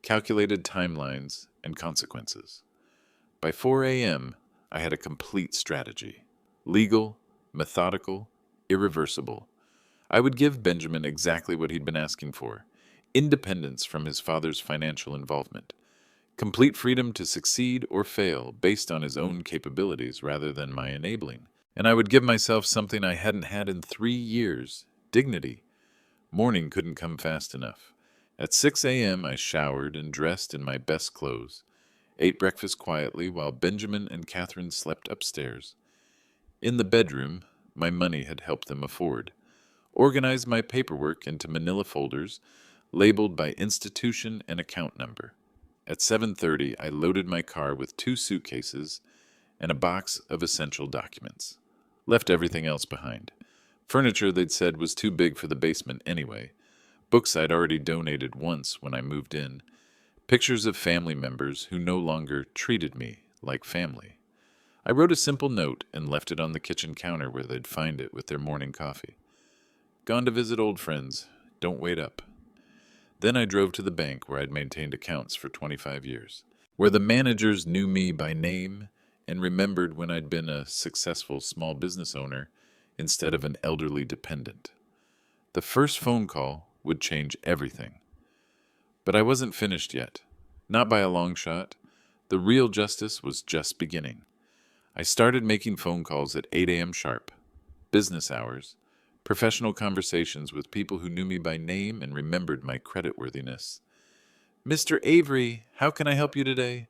calculated timelines and consequences. By 4 a.m., I had a complete strategy. Legal, methodical, irreversible. I would give Benjamin exactly what he'd been asking for: independence from his father's financial involvement, complete freedom to succeed or fail based on his own capabilities rather than my enabling. And I would give myself something I hadn't had in 3 years: dignity. Morning couldn't come fast enough. At 6 a.m., I showered and dressed in my best clothes, ate breakfast quietly while Benjamin and Catherine slept upstairs. In the bedroom, my money had helped them afford. Organized my paperwork into manila folders, labeled by institution and account number. At 7:30, I loaded my car with 2 suitcases and a box of essential documents. Left everything else behind. Furniture they'd said was too big for the basement anyway. Books I'd already donated once when I moved in. Pictures of family members who no longer treated me like family. I wrote a simple note and left it on the kitchen counter where they'd find it with their morning coffee. Gone to visit old friends. Don't wait up. Then I drove to the bank where I'd maintained accounts for 25 years, where the managers knew me by name and remembered when I'd been a successful small business owner instead of an elderly dependent. The first phone call would change everything. But I wasn't finished yet. Not by a long shot. The real justice was just beginning. I started making phone calls at 8 a.m. sharp. Business hours. Professional conversations with people who knew me by name and remembered my creditworthiness. Mr. Avery, how can I help you today?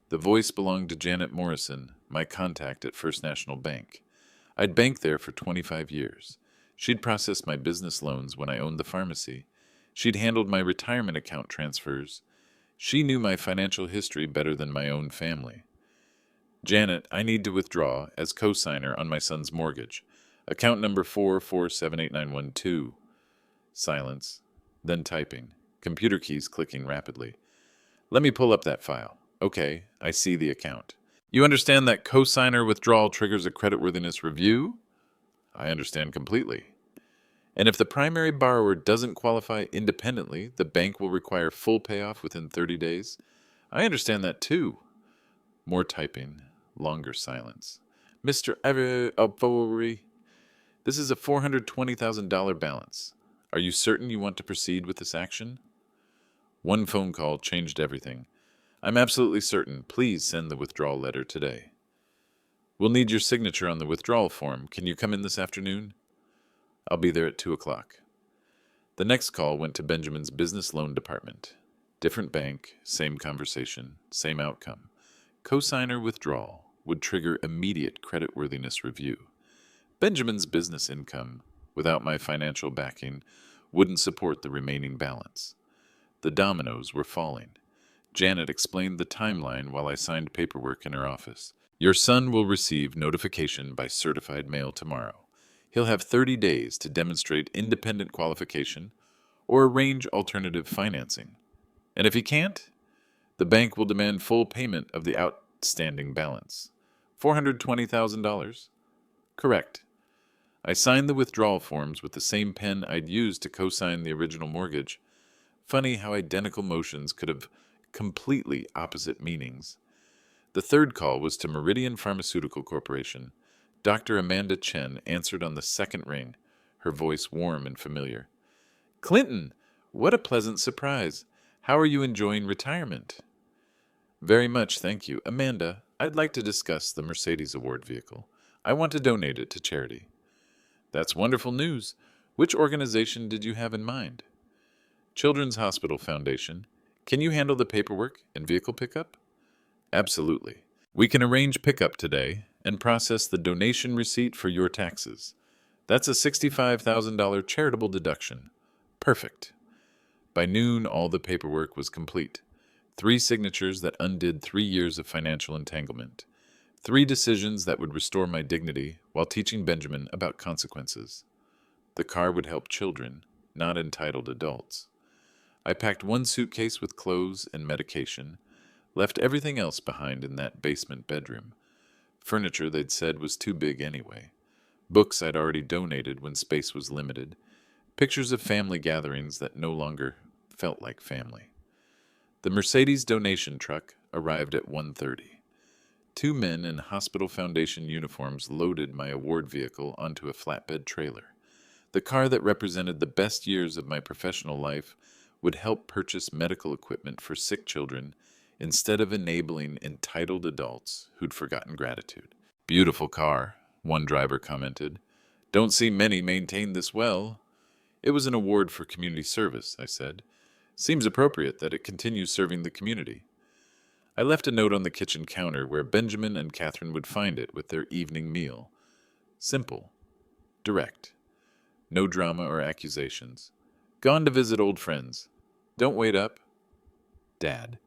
The voice belonged to Janet Morrison, my contact at First National Bank. I'd banked there for 25 years. She'd processed my business loans when I owned the pharmacy. She'd handled my retirement account transfers. She knew my financial history better than my own family. Janet, I need to withdraw as co-signer on my son's mortgage. Account number 4478912. Silence, then typing. Computer keys clicking rapidly. Let me pull up that file. Okay, I see the account. You understand that co-signer withdrawal triggers a creditworthiness review? I understand completely. And if the primary borrower doesn't qualify independently, the bank will require full payoff within 30 days? I understand that too. More typing, longer silence. Mr. Avery, this is a $420,000 balance. Are you certain you want to proceed with this action? One phone call changed everything. I'm absolutely certain. Please send the withdrawal letter today. We'll need your signature on the withdrawal form. Can you come in this afternoon? I'll be there at 2 o'clock. The next call went to Benjamin's business loan department. Different bank, same conversation, same outcome. Co-signer withdrawal would trigger immediate creditworthiness review. Benjamin's business income, without my financial backing, wouldn't support the remaining balance. The dominoes were falling. Janet explained the timeline while I signed paperwork in her office. Your son will receive notification by certified mail tomorrow. He'll have 30 days to demonstrate independent qualification or arrange alternative financing. And if he can't, the bank will demand full payment of the outstanding balance. $420,000. Correct. I signed the withdrawal forms with the same pen I'd used to co-sign the original mortgage. Funny how identical motions could have completely opposite meanings. The third call was to Meridian Pharmaceutical Corporation. Dr. Amanda Chen answered on the second ring, her voice warm and familiar. Clinton, what a pleasant surprise. How are you enjoying retirement? Very much, thank you. Amanda, I'd like to discuss the Mercedes Award vehicle. I want to donate it to charity. That's wonderful news. Which organization did you have in mind? Children's Hospital Foundation. Can you handle the paperwork and vehicle pickup? Absolutely. We can arrange pickup today and process the donation receipt for your taxes. That's a $65,000 charitable deduction. Perfect. By noon, all the paperwork was complete. 3 signatures that undid 3 years of financial entanglement. 3 decisions that would restore my dignity while teaching Benjamin about consequences. The car would help children, not entitled adults. I packed 1 suitcase with clothes and medication, left everything else behind in that basement bedroom. Furniture they'd said was too big anyway. Books I'd already donated when space was limited. Pictures of family gatherings that no longer felt like family. The Mercedes donation truck arrived at 1:30. 2 men in Hospital Foundation uniforms loaded my award vehicle onto a flatbed trailer. The car that represented the best years of my professional life would help purchase medical equipment for sick children instead of enabling entitled adults who'd forgotten gratitude. "Beautiful car," one driver commented. "Don't see many maintain this well." "It was an award for community service," I said. "Seems appropriate that it continues serving the community." I left a note on the kitchen counter where Benjamin and Catherine would find it with their evening meal. Simple. Direct. No drama or accusations. "Gone to visit old friends. Don't wait up. Dad."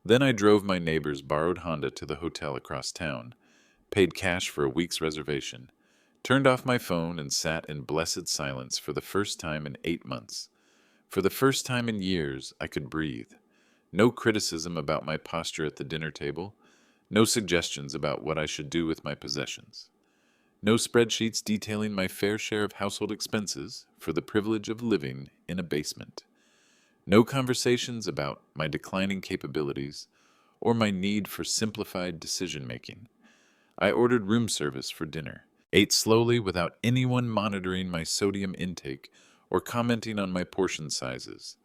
Then I drove my neighbor's borrowed Honda to the hotel across town, paid cash for a week's reservation, turned off my phone and sat in blessed silence for the first time in 8 months. For the first time in years, I could breathe. No criticism about my posture at the dinner table, no suggestions about what I should do with my possessions. No spreadsheets detailing my fair share of household expenses for the privilege of living in a basement. No conversations about my declining capabilities or my need for simplified decision-making. I ordered room service for dinner, ate slowly without anyone monitoring my sodium intake or commenting on my portion sizes,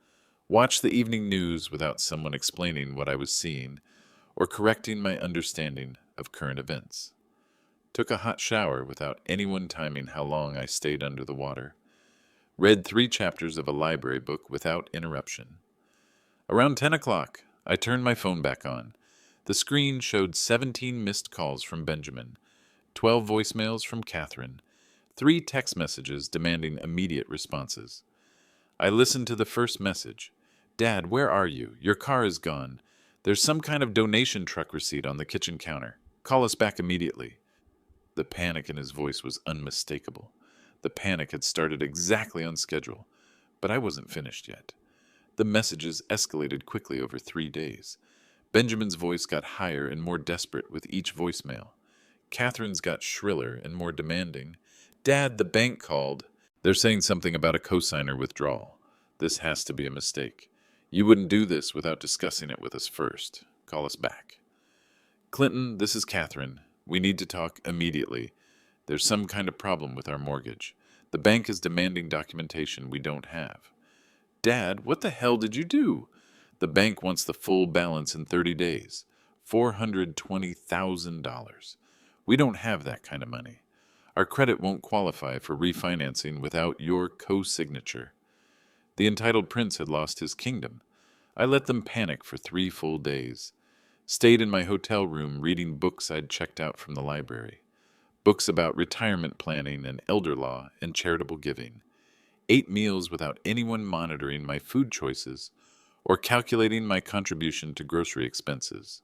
watched the evening news without someone explaining what I was seeing or correcting my understanding of current events. Took a hot shower without anyone timing how long I stayed under the water. Read 3 chapters of a library book without interruption. Around 10 o'clock, I turned my phone back on. The screen showed 17 missed calls from Benjamin, 12 voicemails from Catherine, 3 text messages demanding immediate responses. I listened to the first message. "Dad, where are you? Your car is gone. There's some kind of donation truck receipt on the kitchen counter. Call us back immediately." The panic in his voice was unmistakable. The panic had started exactly on schedule, but I wasn't finished yet. The messages escalated quickly over 3 days. Benjamin's voice got higher and more desperate with each voicemail. Catherine's got shriller and more demanding. "Dad, the bank called. They're saying something about a cosigner withdrawal. This has to be a mistake. You wouldn't do this without discussing it with us first. Call us back." "Clinton, this is Catherine. We need to talk immediately. There's some kind of problem with our mortgage. The bank is demanding documentation we don't have." "Dad, what the hell did you do?" "The bank wants the full balance in 30 days. $420,000. We don't have that kind of money. Our credit won't qualify for refinancing without your co-signature." The entitled prince had lost his kingdom. I let them panic for 3 full days. Stayed in my hotel room reading books I'd checked out from the library. Books about retirement planning and elder law and charitable giving. 8 meals without anyone monitoring my food choices or calculating my contribution to grocery expenses.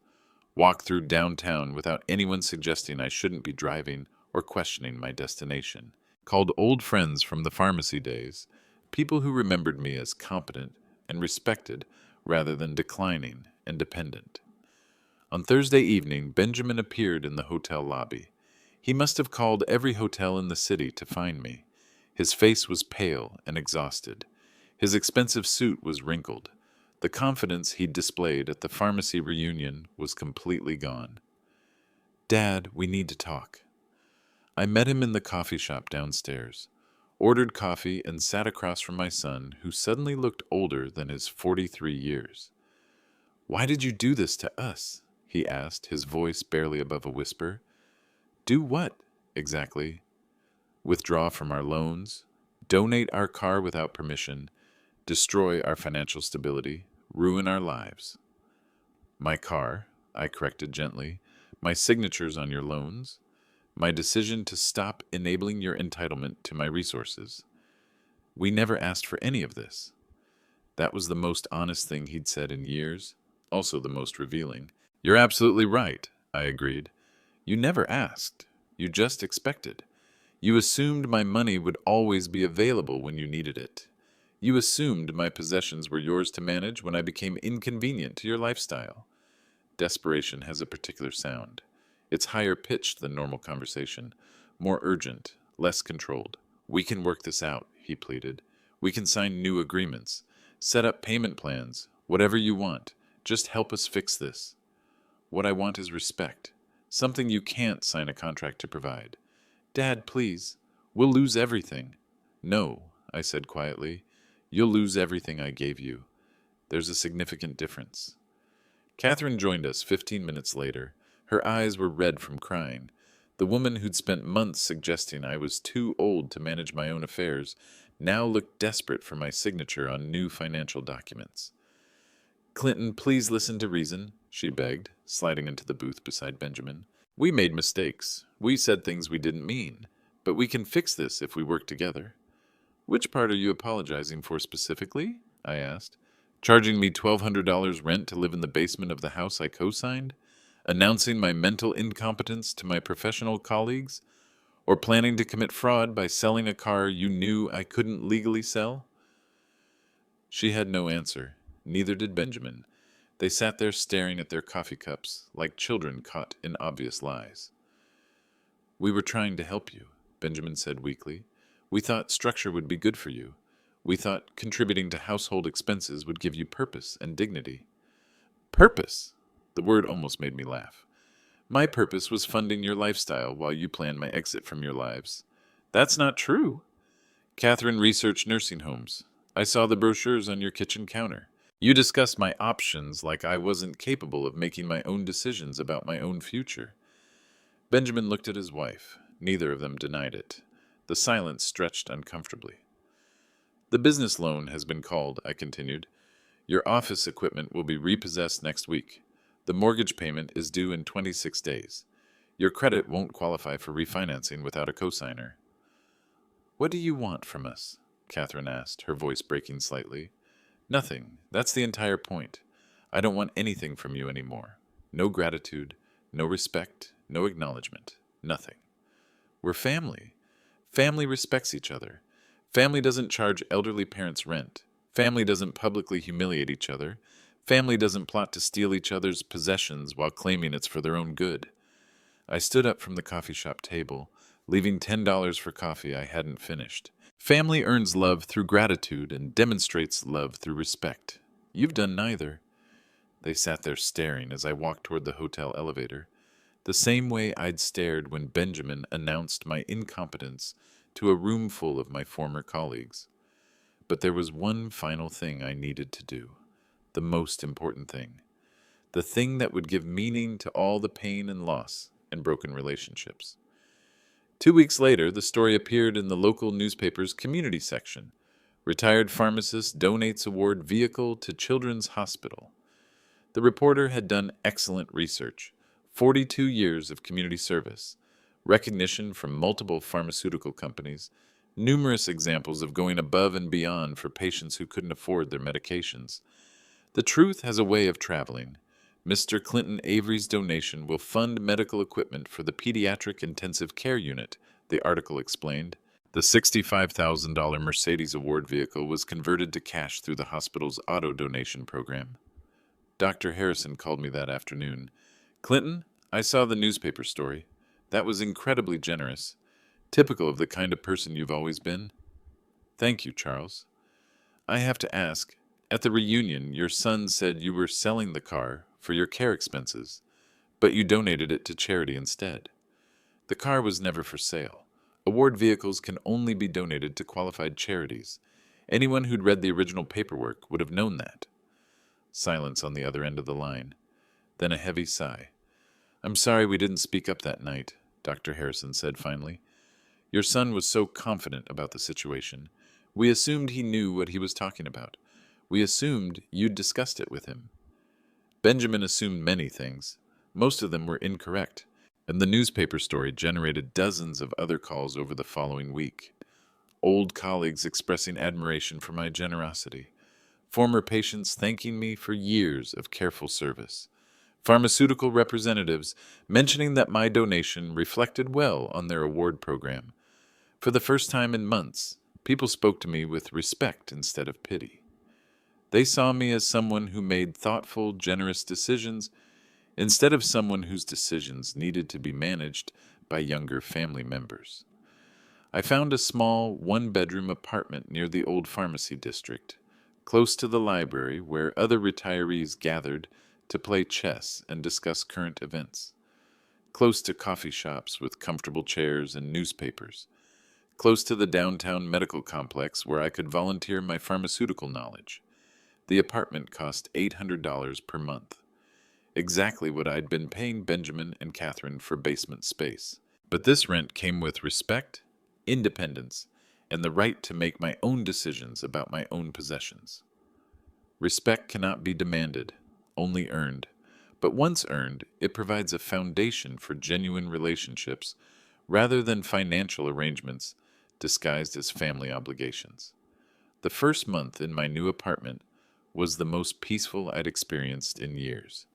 Walked through downtown without anyone suggesting I shouldn't be driving or questioning my destination. Called old friends from the pharmacy days, people who remembered me as competent and respected rather than declining and dependent. On Thursday evening, Benjamin appeared in the hotel lobby. He must have called every hotel in the city to find me. His face was pale and exhausted. His expensive suit was wrinkled. The confidence he'd displayed at the pharmacy reunion was completely gone. "Dad, we need to talk." I met him in the coffee shop downstairs, ordered coffee, and sat across from my son, who suddenly looked older than his 43 years. "Why did you do this to us?" he asked, his voice barely above a whisper. "Do what, exactly?" "Withdraw from our loans, donate our car without permission, destroy our financial stability, ruin our lives." "My car," I corrected gently, "my signatures on your loans, my decision to stop enabling your entitlement to my resources. We never asked for any of this." That was the most honest thing he'd said in years, also the most revealing. You're absolutely right, I agreed. You never asked. You just expected. You assumed my money would always be available when you needed it. You assumed my possessions were yours to manage when I became inconvenient to your lifestyle. Desperation has a particular sound. It's higher pitched than normal conversation, more urgent, less controlled. We can work this out, he pleaded. We can sign new agreements, set up payment plans, whatever you want. Just help us fix this. What I want is respect, something you can't sign a contract to provide. Dad, please. We'll lose everything. No, I said quietly. You'll lose everything I gave you. There's a significant difference. Catherine joined us 15 minutes later. Her eyes were red from crying. The woman who'd spent months suggesting I was too old to manage my own affairs now looked desperate for my signature on new financial documents. Clinton, please listen to reason, she begged, sliding into the booth beside Benjamin. We made mistakes. We said things we didn't mean. But we can fix this if we work together. Which part are you apologizing for specifically? I asked. Charging me $1,200 rent to live in the basement of the house I co-signed? Announcing my mental incompetence to my professional colleagues? Or planning to commit fraud by selling a car you knew I couldn't legally sell? She had no answer. Neither did Benjamin. They sat there staring at their coffee cups, like children caught in obvious lies. We were trying to help you, Benjamin said weakly. We thought structure would be good for you. We thought contributing to household expenses would give you purpose and dignity. Purpose? The word almost made me laugh. My purpose was funding your lifestyle while you planned my exit from your lives. That's not true. Catherine researched nursing homes. I saw the brochures on your kitchen counter. You discussed my options like I wasn't capable of making my own decisions about my own future. Benjamin looked at his wife. Neither of them denied it. The silence stretched uncomfortably. The business loan has been called, I continued. Your office equipment will be repossessed next week. The mortgage payment is due in 26 days. Your credit won't qualify for refinancing without a cosigner. What do you want from us? Catherine asked, her voice breaking slightly. Nothing. That's the entire point. I don't want anything from you anymore. No gratitude, no respect, no acknowledgement. Nothing. We're family. Family respects each other. Family doesn't charge elderly parents rent. Family doesn't publicly humiliate each other. Family doesn't plot to steal each other's possessions while claiming it's for their own good. I stood up from the coffee shop table, leaving $10 for coffee I hadn't finished. Family earns love through gratitude and demonstrates love through respect. You've done neither. They sat there staring as I walked toward the hotel elevator, the same way I'd stared when Benjamin announced my incompetence to a room full of my former colleagues. But there was one final thing I needed to do, the most important thing, the thing that would give meaning to all the pain and loss and broken relationships. 2 weeks later, the story appeared in the local newspaper's community section. Retired pharmacist donates award vehicle to Children's Hospital. The reporter had done excellent research, 42 years of community service, recognition from multiple pharmaceutical companies, numerous examples of going above and beyond for patients who couldn't afford their medications. The truth has a way of traveling. Mr. Clinton Avery's donation will fund medical equipment for the Pediatric Intensive Care Unit, the article explained. The $65,000 Mercedes award vehicle was converted to cash through the hospital's auto donation program. Dr. Harrison called me that afternoon. Clinton, I saw the newspaper story. That was incredibly generous. Typical of the kind of person you've always been. Thank you, Charles. I have to ask, at the reunion, your son said you were selling the car for your care expenses, but you donated it to charity instead. The car was never for sale. Award vehicles can only be donated to qualified charities. Anyone who'd read the original paperwork would have known that. Silence on the other end of the line. Then a heavy sigh. I'm sorry we didn't speak up that night, Dr. Harrison said finally. Your son was so confident about the situation. We assumed he knew what he was talking about. We assumed you'd discussed it with him. Benjamin assumed many things. Most of them were incorrect, and the newspaper story generated dozens of other calls over the following week. Old colleagues expressing admiration for my generosity. former patients thanking me for years of careful service, pharmaceutical representatives mentioning that my donation reflected well on their award program. For the first time in months, people spoke to me with respect instead of pity. They saw me as someone who made thoughtful, generous decisions instead of someone whose decisions needed to be managed by younger family members. I found a small, one-bedroom apartment near the old pharmacy district, close to the library where other retirees gathered to play chess and discuss current events, close to coffee shops with comfortable chairs and newspapers, close to the downtown medical complex where I could volunteer my pharmaceutical knowledge. The apartment cost $800 per month, exactly what I'd been paying Benjamin and Catherine for basement space. But this rent came with respect, independence, and the right to make my own decisions about my own possessions. Respect cannot be demanded, only earned. But once earned, it provides a foundation for genuine relationships rather than financial arrangements disguised as family obligations. The first month in my new apartment was the most peaceful I'd experienced in years.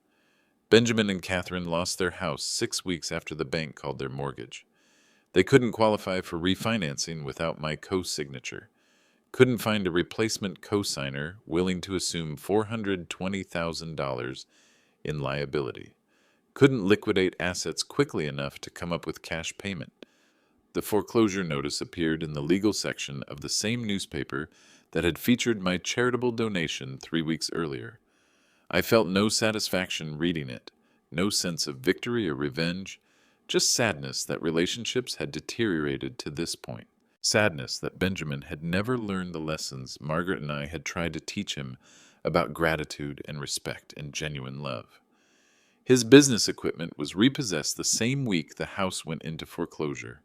Benjamin and Catherine lost their house 6 weeks after the bank called their mortgage. They couldn't qualify for refinancing without my co-signature. Couldn't find a replacement co-signer willing to assume $420,000 in liability. Couldn't liquidate assets quickly enough to come up with cash payment. The foreclosure notice appeared in the legal section of the same newspaper that had featured my charitable donation 3 weeks earlier. I felt no satisfaction reading it, no sense of victory or revenge, just sadness that relationships had deteriorated to this point. Sadness that Benjamin had never learned the lessons Margaret and I had tried to teach him about gratitude and respect and genuine love. His business equipment was repossessed the same week the house went into foreclosure.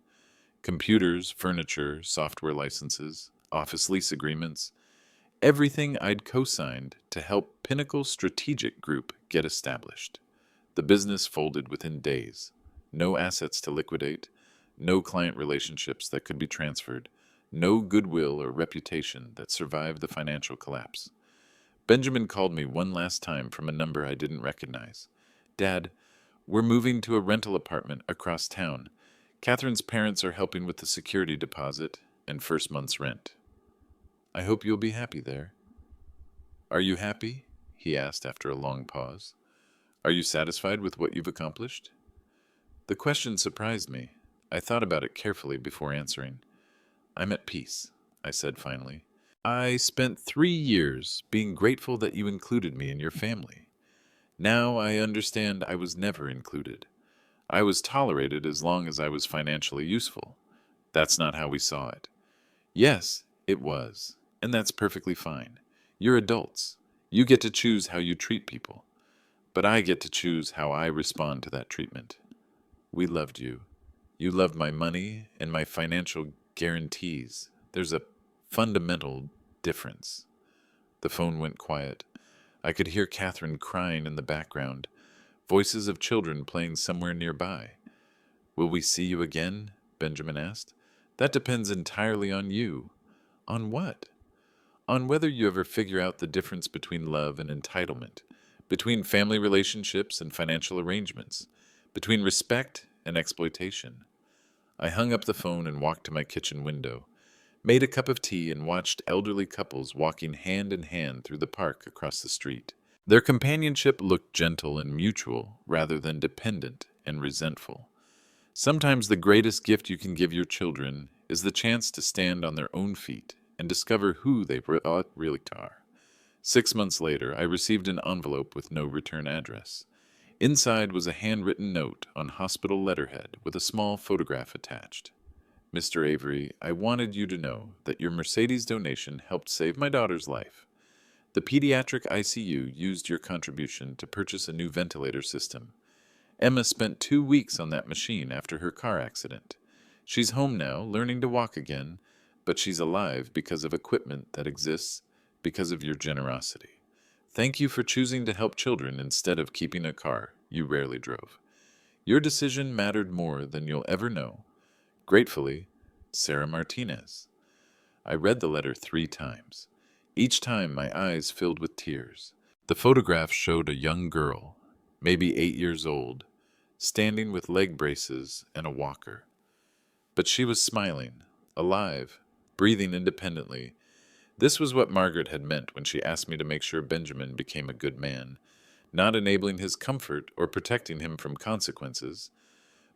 Computers, furniture, software licenses, office lease agreements, everything I'd co-signed to help Pinnacle Strategic Group get established. The business folded within days. No assets to liquidate, no client relationships that could be transferred, no goodwill or reputation that survived the financial collapse. Benjamin called me one last time from a number I didn't recognize. "Dad, we're moving to a rental apartment across town. Catherine's parents are helping with the security deposit and first month's rent. I hope you'll be happy there." "Are you happy?" he asked after a long pause. "Are you satisfied with what you've accomplished?" The question surprised me. I thought about it carefully before answering. "I'm at peace," I said finally. "I spent 3 years being grateful that you included me in your family. Now I understand I was never included. I was tolerated as long as I was financially useful. That's not how we saw it. Yes, it was, and that's perfectly fine. You're adults. You get to choose how you treat people. But I get to choose how I respond to that treatment. We loved you. You loved my money and my financial guarantees. There's a fundamental difference." The phone went quiet. I could hear Catherine crying in the background, voices of children playing somewhere nearby. "Will we see you again?" Benjamin asked. "That depends entirely on you." "On what?" "On whether you ever figure out the difference between love and entitlement, between family relationships and financial arrangements, between respect and exploitation." I hung up the phone and walked to my kitchen window, made a cup of tea, and watched elderly couples walking hand in hand through the park across the street. Their companionship looked gentle and mutual rather than dependent and resentful. Sometimes the greatest gift you can give your children is the chance to stand on their own feet and discover who they really are. 6 months later, I received an envelope with no return address. Inside was a handwritten note on hospital letterhead with a small photograph attached. "Mr. Avery, I wanted you to know that your Mercedes donation helped save my daughter's life. The pediatric ICU used your contribution to purchase a new ventilator system. Emma spent 2 weeks on that machine after her car accident. She's home now, learning to walk again, but she's alive because of equipment that exists because of your generosity. Thank you for choosing to help children instead of keeping a car you rarely drove. Your decision mattered more than you'll ever know. Gratefully, Sarah Martinez." I read the letter 3 times. Each time my eyes filled with tears. The photograph showed a young girl, maybe 8 years old, standing with leg braces and a walker. But she was smiling, alive, breathing independently. This was what Margaret had meant when she asked me to make sure Benjamin became a good man, not enabling his comfort or protecting him from consequences,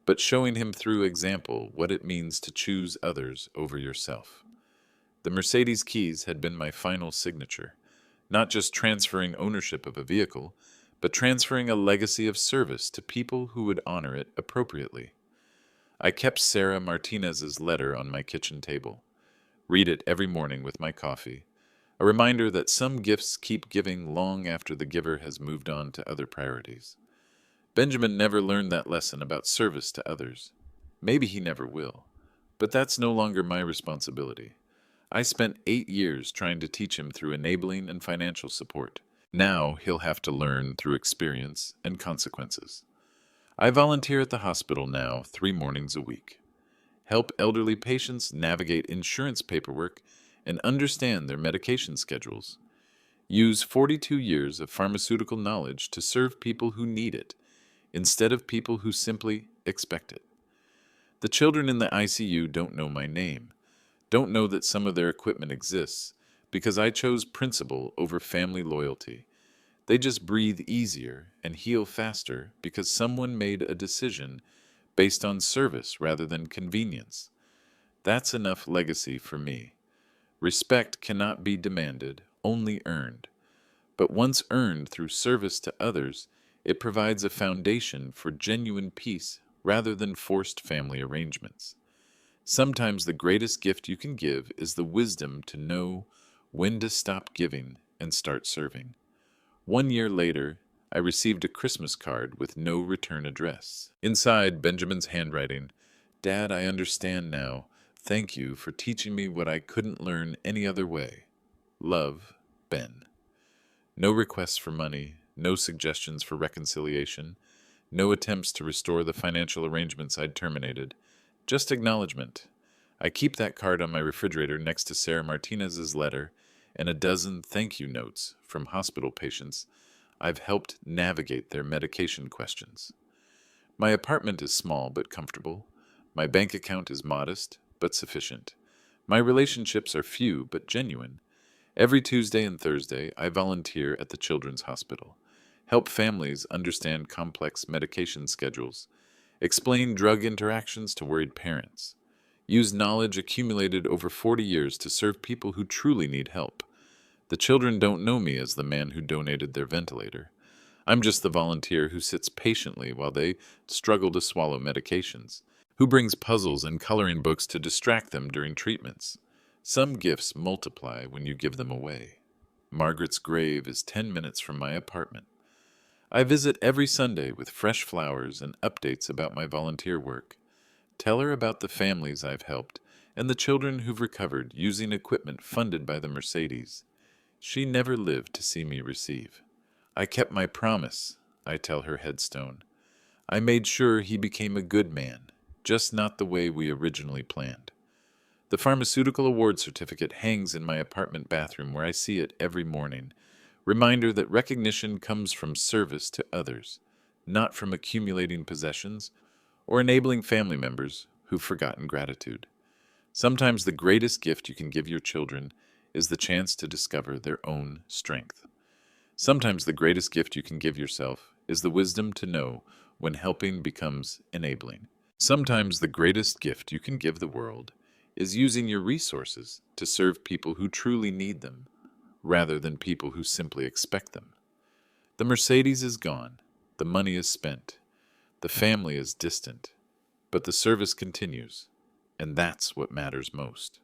but showing him through example what it means to choose others over yourself. The Mercedes keys had been my final signature, not just transferring ownership of a vehicle, but transferring a legacy of service to people who would honor it appropriately. I kept Sarah Martinez's letter on my kitchen table, read it every morning with my coffee, a reminder that some gifts keep giving long after the giver has moved on to other priorities. Benjamin never learned that lesson about service to others. Maybe he never will, but that's no longer my responsibility. I spent 8 years trying to teach him through enabling and financial support. Now he'll have to learn through experience and consequences. I volunteer at the hospital now 3 mornings a week. Help elderly patients navigate insurance paperwork and understand their medication schedules. Use 42 years of pharmaceutical knowledge to serve people who need it, instead of people who simply expect it. The children in the ICU don't know my name, don't know that some of their equipment exists, because I chose principle over family loyalty. They just breathe easier and heal faster because someone made a decision based on service rather than convenience. That's enough legacy for me. Respect cannot be demanded, only earned. But once earned through service to others, it provides a foundation for genuine peace rather than forced family arrangements. Sometimes the greatest gift you can give is the wisdom to know when to stop giving and start serving. 1 year later, I received a Christmas card with no return address. Inside, Benjamin's handwriting, "Dad, I understand now. Thank you for teaching me what I couldn't learn any other way. Love, Ben." No requests for money, no suggestions for reconciliation, no attempts to restore the financial arrangements I'd terminated. Just acknowledgement. I keep that card on my refrigerator next to Sarah Martinez's letter and a dozen thank you notes from hospital patients I've helped navigate their medication questions. My apartment is small but comfortable. My bank account is modest but sufficient. My relationships are few but genuine. Every Tuesday and Thursday, I volunteer at the Children's Hospital, help families understand complex medication schedules, explain drug interactions to worried parents, use knowledge accumulated over 40 years to serve people who truly need help. The children don't know me as the man who donated their ventilator. I'm just the volunteer who sits patiently while they struggle to swallow medications, who brings puzzles and coloring books to distract them during treatments. Some gifts multiply when you give them away. Margaret's grave is 10 minutes from my apartment. I visit every Sunday with fresh flowers and updates about my volunteer work. Tell her about the families I've helped and the children who've recovered using equipment funded by the Mercedes. She never lived to see me receive. I kept my promise, I tell her headstone. I made sure he became a good man, just not the way we originally planned. The pharmaceutical award certificate hangs in my apartment bathroom where I see it every morning. Reminder that recognition comes from service to others, not from accumulating possessions or enabling family members who've forgotten gratitude. Sometimes the greatest gift you can give your children is the chance to discover their own strength. Sometimes the greatest gift you can give yourself is the wisdom to know when helping becomes enabling. Sometimes the greatest gift you can give the world is using your resources to serve people who truly need them, rather than people who simply expect them. The Mercedes is gone, the money is spent, the family is distant, but the service continues, and that's what matters most.